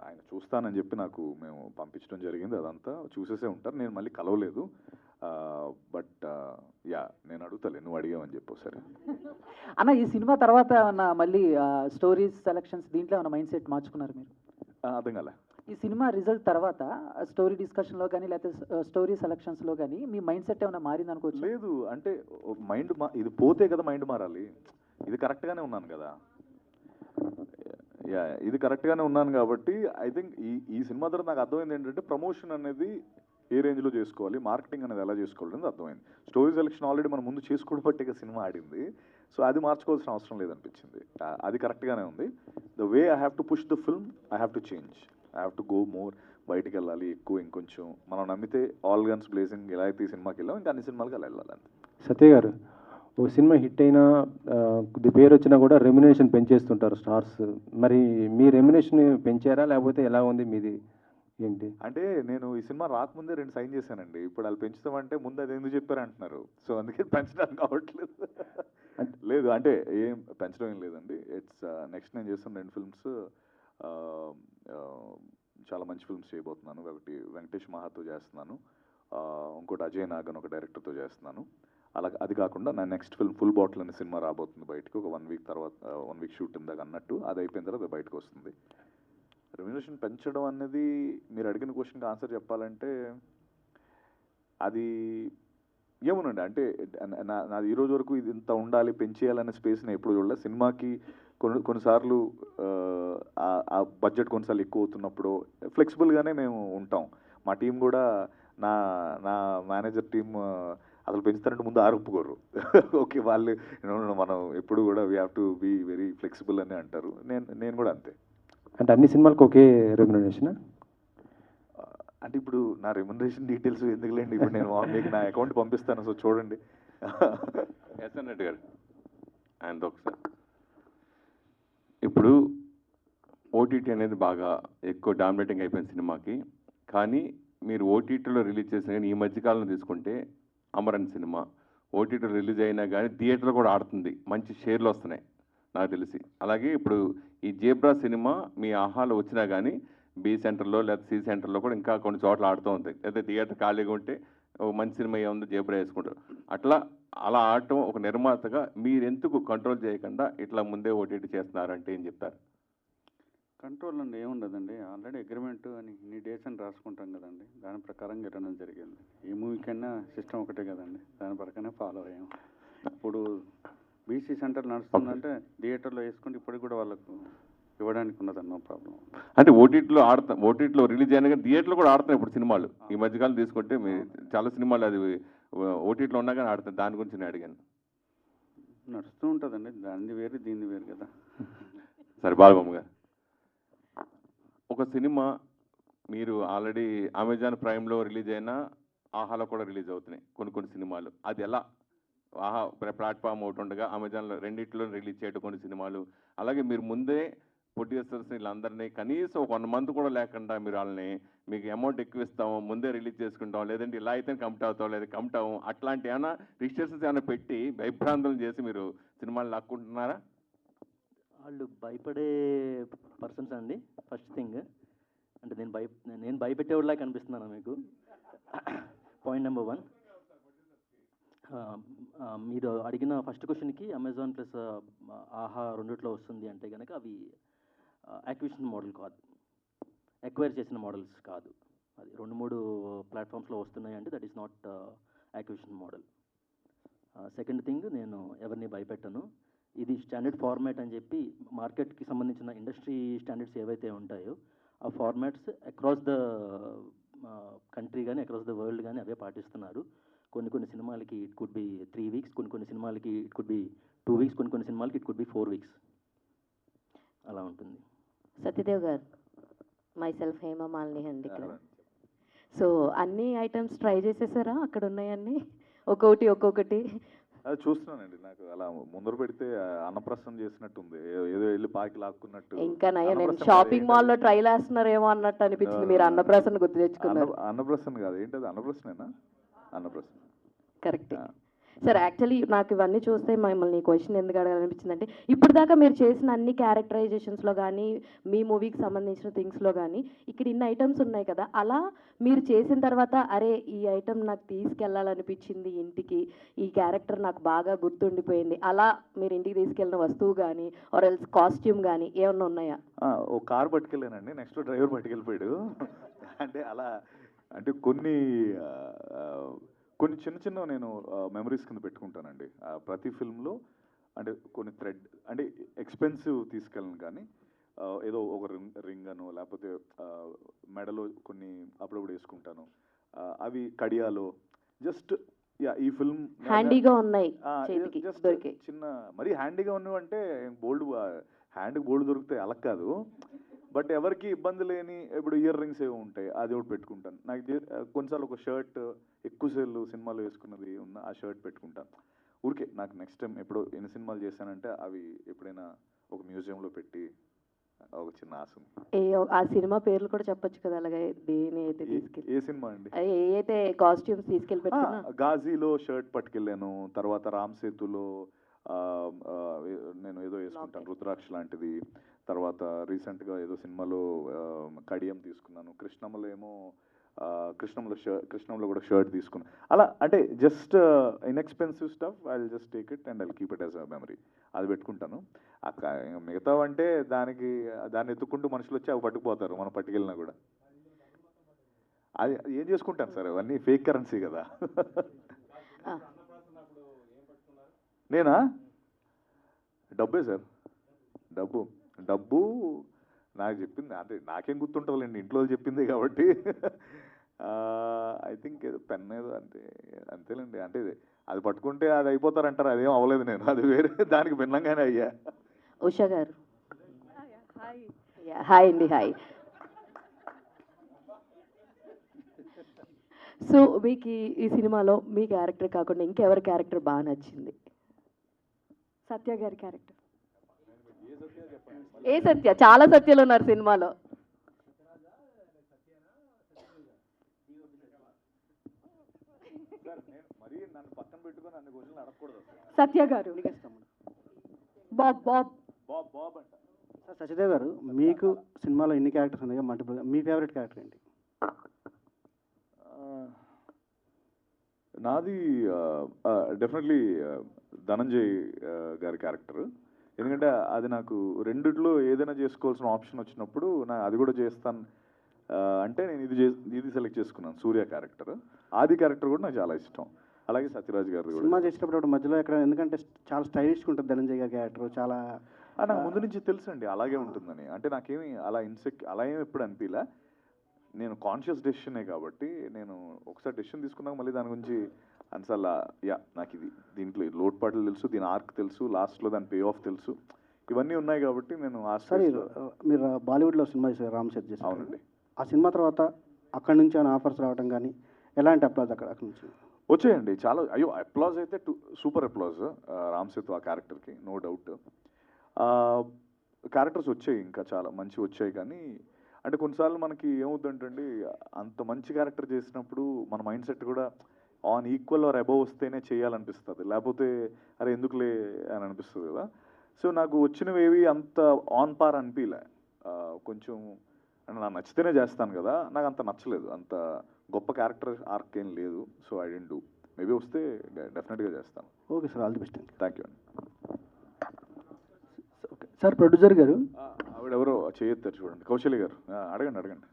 ఆయన చూస్తానని చెప్పి నాకు మేము పంపించడం జరిగింది. అదంతా చూసేసే ఉంటారు, నేను మళ్ళీ కలవలేదు. బట్ యా నేను అడుగుతాలే, నువ్వు అడిగావని చెప్పు సరే. అన్న ఈ సినిమా తర్వాత ఏమన్నా మళ్ళీ స్టోరీస్ సెలక్షన్స్ దీంట్లో ఏమన్నా మైండ్ సెట్ మార్చుకున్నారు మీరు? అర్థం కాలే. ఈ సినిమా రిజల్ట్ తర్వాత స్టోరీ డిస్కషన్లో కానీ లేకపోతే స్టోరీ సెలక్షన్స్లో కానీ మీ మైండ్ సెట్ ఏమైనా మారింది అనుకోవచ్చు? లేదు, అంటే మైండ్ ఇది పోతే కదా మైండ్ మారాలి. ఇది కరెక్ట్గానే ఉన్నాను కదా, యా ఇది కరెక్ట్గానే ఉన్నాను కాబట్టి ఐ థింక్ ఈ సినిమా ద్వారా నాకు అర్థమైంది ఏంటంటే ప్రమోషన్ అనేది ఏ రేంజ్లో చేసుకోవాలి, మార్కెటింగ్ అనేది ఎలా చేసుకోవాలి అనేది అర్థమైంది. స్టోరీ సెలక్షన్ ఆల్రెడీ మనం ముందు చేసుకోవడం బట్టే సినిమా ఆడింది. సో అది మార్చుకోవాల్సిన అవసరం లేదనిపించింది. అది కరెక్ట్గానే ఉంది. The way I have to push the film, I have to change, I have to go more, బయటికి వెళ్ళాలి ఎక్కువ, ఇంకొంచెం మనం నమ్మితే ఆల్ గన్స్ బ్లేజింగ్ ఎలా అయితే ఈ సినిమాకి వెళ్ళాం ఇంకా అన్ని సినిమాలకి అలా వెళ్ళాలి. సత్య గారు, ఒక సినిమా హిట్ అయినా కొద్ది పేరు వచ్చినా కూడా రెమ్యునేషన్ పెంచేస్తుంటారు స్టార్స్. మరి మీ రెమ్యునేషన్ పెంచారా లేకపోతే ఎలా ఉంది మీది ఏంటి? అంటే నేను ఈ సినిమా రాకముందే 2 సైన్ చేశానండి. ఇప్పుడు వాళ్ళు పెంచుతామంటే ముందు అది ఎందుకు చెప్పారు అంటున్నారు. సో అందుకే పెంచడానికి కావట్లేదు. లేదు అంటే ఏం పెంచడం ఏం లేదండి. ఇట్స్ నెక్స్ట్ నేను చేస్తున్న 2 ఫిల్మ్స్ చాలా మంచి ఫిల్మ్స్ చేయబోతున్నాను. ఒకటి వెంకటేష్ మహాతో చేస్తున్నాను, ఇంకోటి అజయ్ నాగన్ ఒక డైరెక్టర్తో చేస్తున్నాను. అలా అది కాకుండా నా నెక్స్ట్ ఫిల్మ్ ఫుల్ బాటిల్ అనే సినిమా రాబోతుంది బయటకు ఒక 1 వీక్ తర్వాత. 1 వీక్ షూట్ ఇందాక అన్నట్టు అది అయిపోయిన తర్వాత అది బయటకు వస్తుంది. రెమ్యునరేషన్ పెంచడం అనేది మీరు అడిగిన క్వశ్చన్కి ఆన్సర్ చెప్పాలంటే అది ఏమునండి అంటే నాది ఈ రోజు వరకు ఇది ఇంత ఉండాలి పెంచేయాలనే స్పేస్ని ఎప్పుడు చూడలేదు. సినిమాకి కొన్నిసార్లు ఆ బడ్జెట్ కొన్నిసార్లు ఎక్కువ అవుతున్నప్పుడు ఫ్లెక్సిబుల్గానే మేము ఉంటాం. మా టీం కూడా నా మేనేజర్ టీం అసలు పెంచుతారంటే ముందు ఆరుపుకోరు. ఓకే వాళ్ళు మనం ఎప్పుడు కూడా we have to be very flexible అని అంటారు. నేను కూడా అంతే. అంటే అన్ని సినిమాలకు ఒకే రెమ్యునరేషన్? అంటే ఇప్పుడు నా రెమ్యునరేషన్ డీటెయిల్స్ ఎందుకులేండి, ఇప్పుడు నేను మీకు నా అకౌంట్ పంపిస్తాను, సో చూడండి. ఎస్ఎన్ రెడ్డి గారు అండ్ ఒకసారి ఇప్పుడు ఓటీటీ అనేది బాగా ఎక్కువ డామినేటింగ్ అయిపోయింది సినిమాకి. కానీ మీరు ఓటీటీలో రిలీజ్ చేసిన కానీ ఈ మధ్యకాలంలో తీసుకుంటే అమరన్ సినిమా ఓటీటీలో రిలీజ్ అయినా కానీ థియేటర్లో కూడా ఆడుతుంది, మంచి షేర్లు వస్తున్నాయి నాకు తెలిసి. అలాగే ఇప్పుడు ఈ జేబ్రా సినిమా మీ ఆహాలో వచ్చినా కానీ బి సెంటర్లో లేదా సి సెంటర్లో కూడా ఇంకా కొన్ని చోట్ల ఆడుతూ ఉంటాయి. లేదా థియేటర్ ఖాళీగా ఉంటే ఒక మంచి సినిమా ఏముందో జేబులో వేసుకుంటారు. అలా ఆడటం ఒక నిర్మాతగా మీరు ఎందుకు కంట్రోల్ చేయకుండా ఇట్లా ముందే ఓటీటీ చేస్తున్నారంటే ఏం చెప్తారు? కంట్రోల్ అండి ఏముండదండి, ఆల్రెడీ అగ్రిమెంట్ అని ఇన్ని డేస్ అని రాసుకుంటాం కదండి, దాని ప్రకారం వెళ్ళడం జరిగింది. ఏ మూవీకైనా సిస్టమ్ ఒకటే కదండి, దాని ప్రకారమే ఫాలో అయ్యాం. ఇప్పుడు బీసీ సెంటర్ నడుస్తుందంటే థియేటర్లో వేసుకుంటే ఇప్పటికి కూడా వాళ్ళకు ఇవ్వడానికి ఉన్నదన్న ప్రాబ్లం. అంటే ఓటీటీలో రిలీజ్ అయినా కానీ థియేటర్లో కూడా ఆడుతున్నాయి ఇప్పుడు సినిమాలు. ఈ మధ్యకాలం తీసుకుంటే చాలా సినిమాలు అది ఓటీటీలో ఉన్నా కానీ ఆడుతున్నాయి. దాని గురించి నేను అడిగాను. నడుస్తూ ఉంటుందండి, దాన్ని వేరు దీన్ని వేరు కదా. సరే బాలబాబు గారు, ఒక సినిమా మీరు ఆల్రెడీ అమెజాన్ ప్రైమ్లో రిలీజ్ అయినా ఆహాలో కూడా రిలీజ్ అవుతున్నాయి కొన్ని సినిమాలు. అది ఎలా ఆహా ప్లాట్ఫామ్ ఒకటి ఉండగా అమెజాన్లో రెండింటిలో రిలీజ్ చేయడం కొన్ని సినిమాలు, అలాగే మీరు ముందే ప్రొడ్యూసర్స్ వీళ్ళందరినీ కనీసం 1 మంత్ కూడా లేకుండా మీరు వాళ్ళని మీకు అమౌంట్ ఎక్కువ ఇస్తాము, ముందే రిలీజ్ చేసుకుంటాం, లేదంటే ఇలా అయితే కమిట్ అవుతాం, లేదా కమిట్ అవ్వం, అట్లాంటి ఏమైనా రిస్ట్రిక్షన్స్ ఏమైనా పెట్టి భయభ్రాంతులు చేసి మీరు సినిమాలు లాక్కుంటున్నారా? వాళ్ళు భయపడే పర్సన్స్ అండి. ఫస్ట్ థింగ్ అంటే నేను భయపెట్టేవాళ్ళ కనిపిస్తున్నాను మీకు. పాయింట్ నెంబర్ 1, మీరు అడిగిన ఫస్ట్ క్వశ్చన్కి అమెజాన్ ప్లస్ ఆహా రెండిట్లో వస్తుంది అంటే కనుక అవి యాక్విజిషన్ మోడల్ కాదు, ఎక్వైర్ చేసిన మోడల్స్ కాదు. అది 2-3 ప్లాట్ఫామ్స్లో వస్తున్నాయి అంటే that is not acquisition model. Second thing, నేను ఎవరిని భయపెట్టను. ఇది స్టాండర్డ్ ఫార్మాట్ అని చెప్పి మార్కెట్కి సంబంధించిన ఇండస్ట్రీ స్టాండర్డ్స్ ఏవైతే ఉంటాయో ఆ ఫార్మాట్స్ అక్రాస్ ద కంట్రీ కానీ అక్రాస్ ద వరల్డ్ కానీ అవే పాటిస్తున్నారు. కొన్ని సినిమాలకి ఇట్ కుడ్ బి 3 weeks, కొన్ని సినిమాలకి ఇట్ కుడ్ బి 2 weeks, కొన్ని సినిమాలకి ఇట్ కుడ్ బి 4 weeks, అలా ఉంటుంది. సత్యదేవ్ గారు, మై సెల్ఫ్ హేమమాలిని అండి ఇక్కడ. సో అన్ని ఐటమ్స్ ట్రై చేసేసారా అక్కడ ఉన్నాయన్నీ ఒక్కొక్కటి? అది చూస్తున్నానండి. నాకు అలా ముందర పెడితే అన్నప్రసన్న చేసినట్టుంది, ఏదో వెళ్ళి పాకి లాక్కున్నట్టు. ఇంకా నయం, నేను షాపింగ్ మాల్లో ట్రైల్ వేస్తున్నారేమో అన్నట్టు అనిపించింది. మీరు అన్నప్రసన్న గుర్తు తెచ్చుకున్నారు. అన్నప్రసన్న కాదు, ఏంటది అన్నప్రసన్నేనా? అన్నప్రసన్న కరెక్ట్. సార్ యాక్చువల్లీ నాకు ఇవన్నీ చూస్తే మిమ్మల్ని క్వశ్చన్ ఎందుకు అడగాలనిపించింది అంటే, ఇప్పుడు దాకా మీరు చేసిన అన్ని క్యారెక్టరైజేషన్స్లో కానీ మీ మూవీకి సంబంధించిన థింగ్స్లో కానీ ఇక్కడ ఇన్ని ఐటమ్స్ ఉన్నాయి కదా, అలా మీరు చేసిన తర్వాత అరే ఈ ఐటమ్ నాకు తీసుకెళ్ళాలనిపించింది ఇంటికి, ఈ క్యారెక్టర్ నాకు బాగా గుర్తుండిపోయింది, అలా మీరు ఇంటికి తీసుకెళ్ళిన వస్తువు కానీ ఆర్ ఎల్స్ కాస్ట్యూమ్ కానీ ఏమన్నా ఉన్నాయా? ఓ కార్ పట్టుకెళ్ళానండి, నెక్స్ట్ డ్రైవర్ పట్టుకెళ్ళిపోయాడు. అంటే అలా అంటే కొన్ని చిన్న నేను మెమరీస్ కింద పెట్టుకుంటానండి ప్రతి ఫిల్మ్లో. అంటే కొన్ని థ్రెడ్ అంటే ఎక్స్పెన్సివ్ తీసుకెళ్ళను కానీ ఏదో ఒక రింగ్ అనో లేకపోతే మెడలో కొన్ని అప్పుడప్పుడు వేసుకుంటాను. అవి కడియాలో జస్ట్ ఈ ఫిల్మ్ హ్యాండీగా ఉన్నాయి, జస్ట్ చిన్న మరీ హ్యాండీగా ఉన్నవంటే హ్యాండ్కి బోల్డ్ దొరికితే అలా కాదు, బట్ ఎవరికి ఇబ్బంది లేని ఇప్పుడు ఇయర్ రింగ్స్ ఏవో ఉంటాయి, అది ఒకటి పెట్టుకుంటాను. నాకు కొన్నిసార్లు ఒక షర్ట్ ఎక్కువసేపు సినిమాలో వేసుకున్నది ఉన్న ఆ షర్ట్ పెట్టుకుంటాను ఊరికే. నాకు నెక్స్ట్ టైం ఎప్పుడో ఎన్ని సినిమాలు చేశానంటే అవి ఎప్పుడైనా ఒక మ్యూజియంలో పెట్టి ఒక చిన్న ఆశ. ఆ సినిమా పేర్లు కూడా చెప్పొచ్చు కదా, అలాగే దేని అయితే తీసుకెళ్ళి. ఏ సినిమా అండి? ఏ అయితే కాస్ట్యూమ్స్ తీసుకెళ్ళి గాజీలో షర్ట్ పట్టుకెళ్ళాను, తర్వాత రామ్ సేతులో నేను ఏదో వేసుకుంటాను రుద్రాక్ష లాంటిది, తర్వాత రీసెంట్గా ఏదో సినిమాలో కడియం తీసుకున్నాను, కృష్ణంలో ఏమో కృష్ణంలో కూడా షర్ట్ తీసుకున్నాను. అలా అంటే just inexpensive stuff I will just take it and I keep it as a memory, అది పెట్టుకుంటాను. మిగతా అంటే దాన్ని ఎత్తుకుంటూ మనుషులు వచ్చి అవి పట్టుకుపోతారు మనం పట్టుకెళ్ళినా కూడా. అది ఏం చేసుకుంటాను సార్, అవన్నీ ఫేక్ కరెన్సీ కదా. నేనా? డబ్బే సార్, డబ్బు నాకు చెప్పింది అంటే నాకేం గుర్తుంటుందిలేండి, ఇంట్లో చెప్పింది కాబట్టి. ఐ థింక్ ఏదో పెన్ ఏదో అంతేలేండి. అంటే అది పట్టుకుంటే అది అయిపోతారంటారు, అదేం అవ్వలేదు నేను, అది వేరే దానికి భిన్నంగానే అయ్యా. ఉషా గారు హాయ్ అండి. హాయ్. సో మీకు ఈ సినిమాలో మీ క్యారెక్టర్ కాకుండా ఇంకెవరి క్యారెక్టర్ బాగా నచ్చింది? సత్య గారి క్యారెక్టర్. ఏ సత్య? చాలా సత్యాలు ఉన్నారు సినిమాలో. సత్య గారు. బాబ్ బాబ్ బాబ్ బాబ్ అంట సత్యదేవ్ గారు, మీకు సినిమాలో ఎన్ని క్యారెక్టర్స్ ఉన్నాయి, మల్టిపుల్, మీ ఫేవరెట్ క్యారెక్టర్ ఏంటి? నాది డెఫినెట్లీ ధనంజయ్ గారి క్యారెక్టర్. ఎందుకంటే అది నాకు రెండిట్లో ఏదైనా చేసుకోవాల్సిన ఆప్షన్ వచ్చినప్పుడు అది కూడా చేస్తాను అంటే నేను ఇది సెలెక్ట్ చేసుకున్నాను, సూర్య క్యారెక్టర్. ఆది క్యారెక్టర్ కూడా నాకు చాలా ఇష్టం. అలాగే సత్యరాజ్ గారు కూడా. సినిమా చేసేటప్పుడు మధ్యలో ఎక్కడ, ఎందుకంటే చాలా స్టైలిష్గా ఉంటుంది ధనంజయ్ గారి క్యారెక్టర్, చాలా నాకు ముందు నుంచి తెలుసండి అలాగే ఉంటుందని. అంటే నాకేమి అలా ఏమి ఎప్పుడు అనిపించలే. నేను కాన్షియస్ డెసిషనే కాబట్టి నేను ఒకసారి డెసిషన్ తీసుకున్నాక మళ్ళీ దాని గురించి అన్నిసార్లు నాకు దీంట్లో లోటుపాట్లు తెలుసు, దీని ఆర్క్ తెలుసు, లాస్ట్లో దాని పే ఆఫ్ తెలుసు, ఇవన్నీ ఉన్నాయి కాబట్టి నేను మీరు బాలీవుడ్లో సినిమా చేశారు, రామ్ సేతు చేశారు. అవునండి. ఆ సినిమా తర్వాత అక్కడి నుంచి ఏమైనా ఆఫర్స్ రావడం కానీ, ఎలాంటి అప్లాజ్ అక్కడ నుంచి వచ్చాయండి? చాలా. అయ్యో, అప్లాజ్ అయితే సూపర్ అప్లాజ్ రామ్ సేతు ఆ క్యారెక్టర్కి, నో డౌట్. క్యారెక్టర్స్ వచ్చాయి, ఇంకా చాలా మంచి వచ్చాయి. కానీ అంటే కొన్నిసార్లు మనకి ఏమవుతుందంటే అంత మంచి క్యారెక్టర్ చేసినప్పుడు మన మైండ్ సెట్ కూడా ఆన్ ఈక్వల్ ఆర్ అబవ్ వస్తేనే చేయాలనిపిస్తుంది, లేకపోతే అరే ఎందుకులే అని అనిపిస్తుంది కదా. సో నాకు వచ్చినవి ఏవి అంత ఆన్ పార్ అనిపించలే. కొంచెం అంటే నాకు నచ్చితేనే చేస్తాను కదా, నాకు అంత నచ్చలేదు, అంత గొప్ప క్యారెక్టర్ ఆర్క్ ఏం లేదు. So I didn't do. Maybe వస్తే డెఫినెట్గా చేస్తాను. Okay sir, all the best. Thank you అండి. సార్ ప్రొడ్యూసర్ గారు, ఆవిడెవరో చేయొత్తారు చూడండి, కౌశల్య గారు. అడగండి.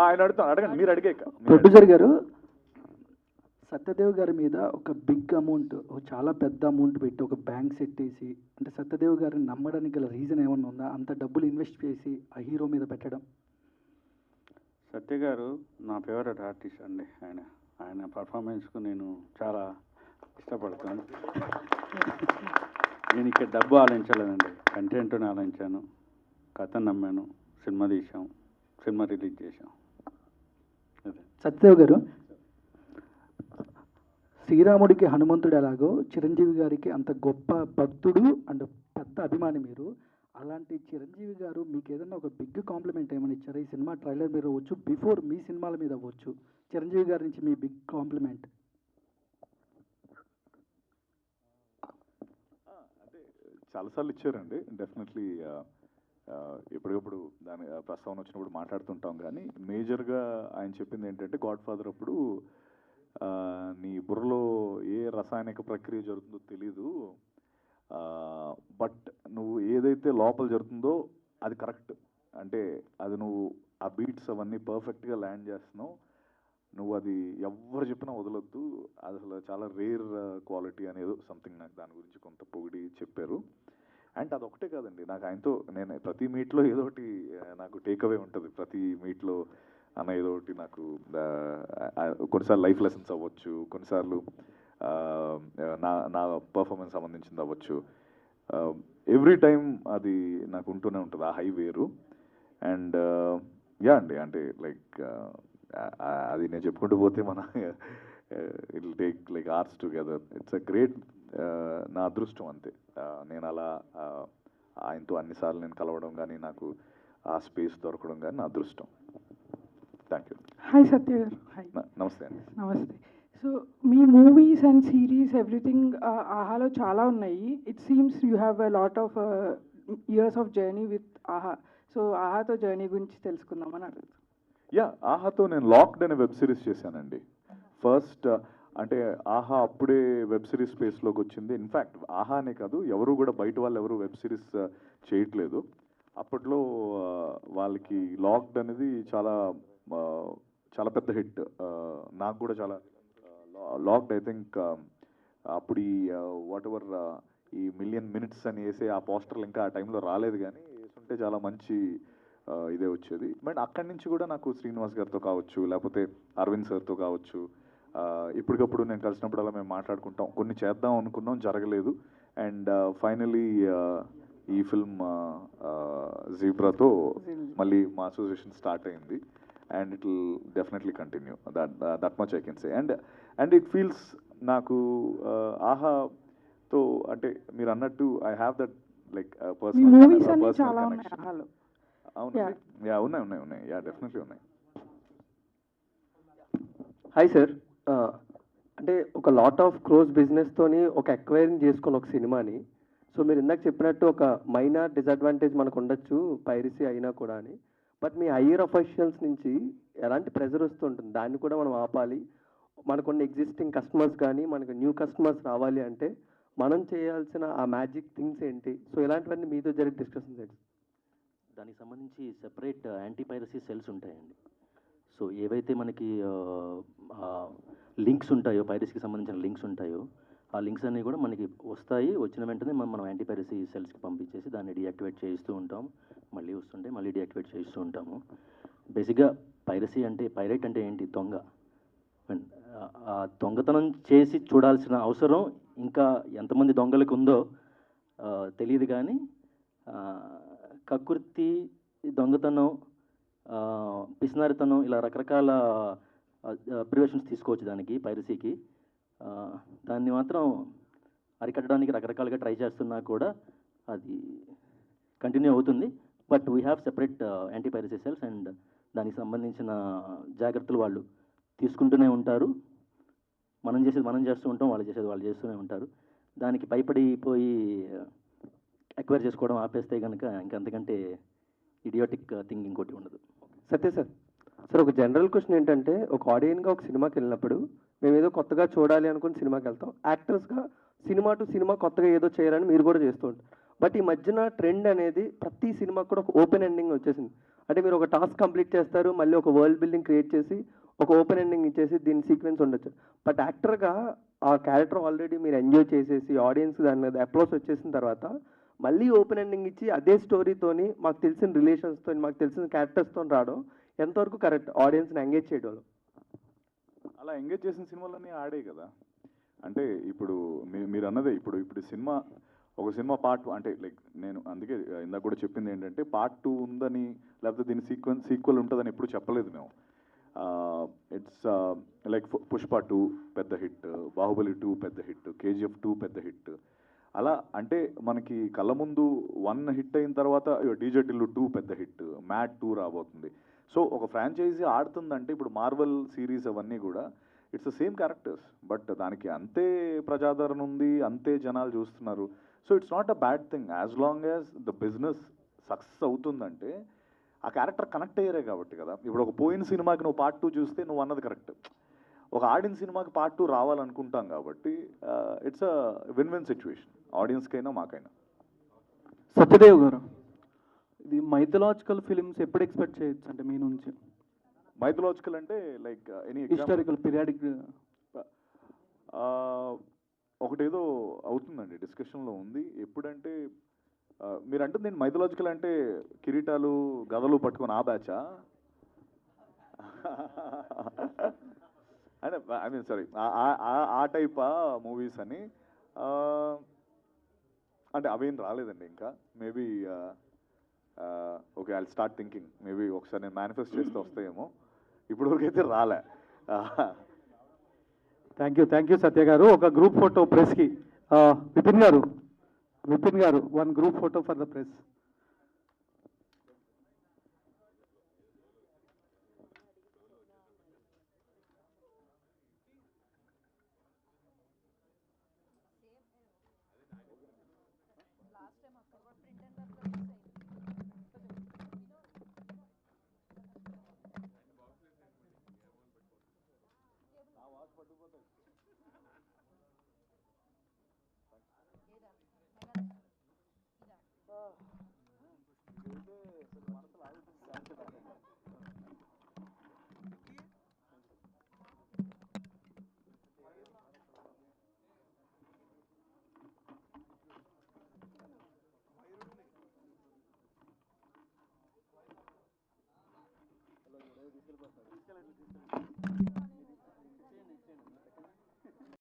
ఆయన అడగండి, మీరు అడిగాక. ప్రొడ్యూసర్ గారు, సత్యదేవ్ గారి మీద ఒక బిగ్ అమౌంట్, చాలా పెద్ద అమౌంట్ పెట్టి ఒక బ్యాంక్ సెట్ వేసి, అంటే సత్యదేవ్ గారిని నమ్మడానికి గల రీజన్ ఏమన్నా ఉందా? అంత డబ్బులు ఇన్వెస్ట్ చేసి ఆ హీరో మీద పెట్టడం. సత్య గారు నా ఫేవరెట్ ఆర్టిస్ట్ అండి. ఆయన పర్ఫార్మెన్స్కు నేను చాలా ఇష్టపడతాను. నేను ఇక్కడ డబ్బు ఆలోచించలేదండి, కంటెంట్ని ఆలోచించాను, కథను నమ్మాను, సినిమా తీసాం, సినిమా రిలీజ్ చేసాం. సత్యదేవ్ గారు, శ్రీరాముడికి హనుమంతుడు ఎలాగో చిరంజీవి గారికి అంత గొప్ప భక్తుడు అండ్ పెద్ద అభిమాని మీరు. అలాంటి చిరంజీవి గారు మీకు ఏదైనా ఒక బిగ్ కాంప్లిమెంట్ ఏమైనా ఇచ్చారా? ఈ సినిమా ట్రైలర్ మీద అవ్వచ్చు, బిఫోర్ మీ సినిమాల మీద అవ్వచ్చు, చిరంజీవి గారి నుంచి మీ బిగ్ కాంప్లిమెంట్. అంటే చాలాసార్లు ఇచ్చారండి, డెఫినెట్లీ. ఎప్పటికప్పుడు దాని ప్రస్తావన వచ్చినప్పుడు మాట్లాడుతుంటాం. కానీ మేజర్గా ఆయన చెప్పింది ఏంటంటే, గాడ్ ఫాదర్ అప్పుడు నీ బుర్రలో ఏ రసాయనిక ప్రక్రియ జరుగుతుందో తెలీదు, బట్ నువ్వు ఏదైతే లోపల జరుగుతుందో అది కరెక్ట్. అంటే అది నువ్వు ఆ బీట్స్ అవన్నీ పర్ఫెక్ట్గా ల్యాండ్ చేస్తున్నావు, నువ్వు అది ఎవరు చెప్పినా వదలొద్దు, అది అసలు చాలా రేర్ క్వాలిటీ అనేది సంథింగ్ నాకు దాని గురించి కొంత పొగిడి చెప్పారు. అండ్ అదొకటే కాదండి, నాకు ఆయనతో నేను ప్రతి మీట్లో ఏదో ఒకటి నాకు టేక్అవే ఉంటుంది. ప్రతి మీట్లో అన్న ఏదో ఒకటి నాకు కొన్నిసార్లు లైఫ్ లెసన్స్ అవ్వచ్చు, కొన్నిసార్లు నా పర్ఫార్మెన్స్ సంబంధించింది అవ్వచ్చు. ఎవ్రీ టైం అది నాకు ఉంటూనే ఉంటుంది, ఆ హై వేరు. అండ్ అండి, అంటే లైక్ అది నేను చెప్పుకుంటూ పోతే it will take like hours together. It's a great, నా అదృష్టం అంతే. నేను అలా ఆయనతో అన్నిసార్లు నేను కలవడం కానీ, నాకు ఆ స్పేస్ దొరకడం కానీ నా అదృష్టం. Thank you. హాయ్ సత్య గారు. హాయ్. నమస్తే అండి. నమస్తే. So me movies and series everything ఆహాలో చాలా ఉన్నాయి. It seems you have a lot of years of journey with ఆహా. సో ఆహాతో జర్నీ గురించి తెలుసుకుందామని అడుగుతాను. ఆహాతో నేను లాక్డ్ అనే వెబ్ సిరీస్ చేశానండి. ఫస్ట్ అంటే ఆహా అప్పుడే వెబ్ సిరీస్ స్పేస్లోకి వచ్చింది. ఇన్ఫ్యాక్ట్ ఆహా అనే కాదు, ఎవరు కూడా బయట వాళ్ళు ఎవరు వెబ్ సిరీస్ చేయట్లేదు. అప్పట్లో వాళ్ళకి లాక్డ్ అనేది చాలా పెద్ద హిట్. నాకు కూడా చాలా లాక్డ్, ఐ థింక్ అప్పుడు ఈ వాట్ ఎవర్ ఈ 1,000,000 minutes అని వేసే ఆ పోస్టర్లు ఇంకా ఆ టైంలో రాలేదు, కానీ వేసుంటే చాలా మంచి ఇదే వచ్చేది. బట్ అక్కడి నుంచి కూడా నాకు శ్రీనివాస్ గారితో కావచ్చు, లేకపోతే అరవింద్ సార్తో కావచ్చు, ఇప్పటికప్పుడు నేను కలిసినప్పుడు అలా మేము మాట్లాడుకుంటాం. కొన్ని చేద్దాం అనుకున్నాం, జరగలేదు. అండ్ ఫైనలీ ఈ ఫిల్మ్ జీబ్రాతో మళ్ళీ మా అసోసియేషన్ స్టార్ట్ అయింది. And it will definitely continue, that much I can say. And it feels నాకు ఆహాతో అంటే మీరు అన్నట్టు I have that like personal. ఉన్నాయి, డెఫినెట్లీ ఉన్నాయి. హాయ్ సార్, అంటే ఒక లాట్ ఆఫ్ క్లోజ్ బిజినెస్తోని ఒక అక్వైరింగ్ చేసుకుని ఒక సినిమాని, సో మీరు ఇందాక చెప్పినట్టు ఒక మైనర్ డిసడ్వాంటేజ్ మనకు ఉండొచ్చు పైరసీ అయినా కూడా అని. బట్ మీ హైయర్ అఫీషియల్స్ నుంచి ఎలాంటి ప్రెజర్ వస్తుంటుంది, దాన్ని కూడా మనం ఆపాలి. మనకున్న ఎగ్జిస్టింగ్ కస్టమర్స్ కానీ మనకు న్యూ కస్టమర్స్ రావాలి అంటే మనం చేయాల్సిన ఆ మ్యాజిక్ థింగ్స్ ఏంటి? సో ఇలాంటివన్నీ మీతో జరిగే డిస్కషన్స్ ఏంటి? దానికి సంబంధించి సెపరేట్ యాంటీ పైరసీ సెల్స్ ఉంటాయండి. సో ఏవైతే మనకి లింక్స్ ఉంటాయో, పైరసీకి సంబంధించిన లింక్స్ ఉంటాయో, ఆ లింక్స్ అన్నీ కూడా మనకి వస్తాయి. వచ్చిన వెంటనే మనం యాంటీ పైరసీ సెల్స్కి పంపించేసి దాన్ని డీయాక్టివేట్ చేయిస్తూ ఉంటాం. మళ్ళీ వస్తుంటే మళ్ళీ డీయాక్టివేట్ చేయిస్తూ ఉంటాము. బేసిక్గా పైరసీ అంటే, పైరేట్ అంటే ఏంటి? దొంగ. ఆ దొంగతనం చేసి చూడాల్సిన అవసరం ఇంకా ఎంతమంది దొంగలకు ఉందో తెలియదు. కానీ కక్కుర్తి, దొంగతనం, పిసినారితనం ఇలా రకరకాల ప్రివెషన్స్ తీసుకోవచ్చు దానికి, పైరసీకి. దాన్ని మాత్రం అరికట్టడానికి రకరకాలుగా ట్రై చేస్తున్నా కూడా అది కంటిన్యూ అవుతుంది. But we have separate anti piracy cells and దానికి సంబంధించిన జాగ్రత్తలు వాళ్ళు తీసుకుంటూనే ఉంటారు. మనం చేసేది మనం చేస్తూ ఉంటాం, వాళ్ళు చేసేది వాళ్ళు చేస్తూనే ఉంటారు. దానికి భయపడిపోయి ఎక్వైర్ చేసుకోవడం ఆపేస్తే కనుక ఇంకంతకంటే ఇడియోటిక్ థింగ్ ఇంకోటి ఉండదు. సత్య సార్, సార్ ఒక జనరల్ క్వశ్చన్ ఏంటంటే, ఒక ఆడియన్గా ఒక సినిమాకి వెళ్ళినప్పుడు మేము ఏదో కొత్తగా చూడాలి అనుకుని సినిమాకి వెళ్తాం. యాక్టర్స్గా సినిమా టు సినిమా కొత్తగా ఏదో చేయాలని మీరు కూడా చేస్తూ ఉంటారు. బట్ ఈ మధ్యన ట్రెండ్ అనేది ప్రతి సినిమాకి కూడా ఒక ఓపెన్ ఎండింగ్ వచ్చేసింది. అంటే మీరు ఒక టాస్క్ కంప్లీట్ చేస్తారు, మళ్ళీ ఒక వరల్డ్ బిల్డింగ్ క్రియేట్ చేసి ఒక ఓపెన్ ఎండింగ్ ఇచ్చేసి దీని సీక్వెన్స్ ఉండొచ్చు. బట్ యాక్టర్గా ఆ క్యారెక్టర్ ఆల్రెడీ మీరు ఎంజాయ్ చేసేసి ఆడియన్స్ దాని మీద అప్లోస్ వచ్చేసిన తర్వాత మళ్ళీ ఓపెన్ ఎండింగ్ ఇచ్చి అదే స్టోరీతోని మాకు తెలిసిన రిలేషన్స్తో, మాకు తెలిసిన క్యారెక్టర్స్తో రావడం ఎంతవరకు కరెక్ట్ ఆడియన్స్ని ఎంగేజ్ చేయడంలో? అలా ఎంగేజ్ చేసిన సినిమాలన్నీ ఆడే కదా. అంటే ఇప్పుడు మీరు అన్నదే, ఇప్పుడు సినిమా, ఒక సినిమా పార్ట్ అంటే లైక్ నేను అందుకే ఇందాక కూడా చెప్పింది ఏంటంటే పార్ట్ 2 ఉందని, లేకపోతే దీని సీక్వెల్ ఉంటుందని ఎప్పుడు చెప్పలేదు మేము. ఇట్స్ లైక్ పుష్ప 2 పెద్ద హిట్, బాహుబలి 2 పెద్ద హిట్, కేజీఎఫ్ 2 పెద్ద హిట్. అలా అంటే మనకి కళ్ళ ముందు 1 హిట్ అయిన తర్వాత డీజే టిల్లు 2 పెద్ద హిట్, మ్యాట్ 2 రాబోతుంది. సో ఒక ఫ్రాంచైజీ ఆడుతుందంటే ఇప్పుడు మార్వెల్ సిరీస్ అవన్నీ కూడా it's the same characters, but దానికి అంతే ప్రజాదరణ ఉంది, అంతే జనాలు చూస్తున్నారు. So it's not a bad thing as long as the business success అవుతుందంటే ఆ క్యారెక్టర్ కనెక్ట్ అయ్యారే కాబట్టి కదా. ఇప్పుడు ఒక పోయిన సినిమాకి నువ్వు పార్ట్ 2 చూస్తే నువ్వు అన్నది కరెక్ట్. ఒక ఆడిన సినిమాకి పార్ట్ 2 రావాలనుకుంటాం కాబట్టి it's a win win situation ఆడియన్స్కైనా మాకైనా. సత్యదేవ్ గారు, ఇది మైథలాజికల్ ఫిలిమ్స్ ఎప్పుడు ఎక్స్పెక్ట్ చేయొచ్చు అంటే మీ నుంచి? మైథలాజికల్ అంటే లైక్ ఎనీ హిస్టారికల్ పీరియాడిక్? ఒకటేదో అవుతుందండి, డిస్కషన్లో ఉంది. ఎప్పుడంటే మీరు అంటుంది నేను మైథలాజికల్ అంటే కిరీటాలు గదలు పట్టుకొని ఆ బ్యాచా అంటే ఐ మీన్ సారీ ఆ టైపా మూవీస్ అని అంటే అవేం రాలేదండి ఇంకా. Maybe okay, I start thinking. Maybe ఒకసారి నేను మేనిఫెస్ట్ చేస్తే వస్తాయేమో, ఇప్పటివరకైతే రాలే. థ్యాంక్ యూ సత్య గారు. ఒక గ్రూప్ ఫోటో ప్రెస్కి. విపిన్ గారు 1 group photo for the press.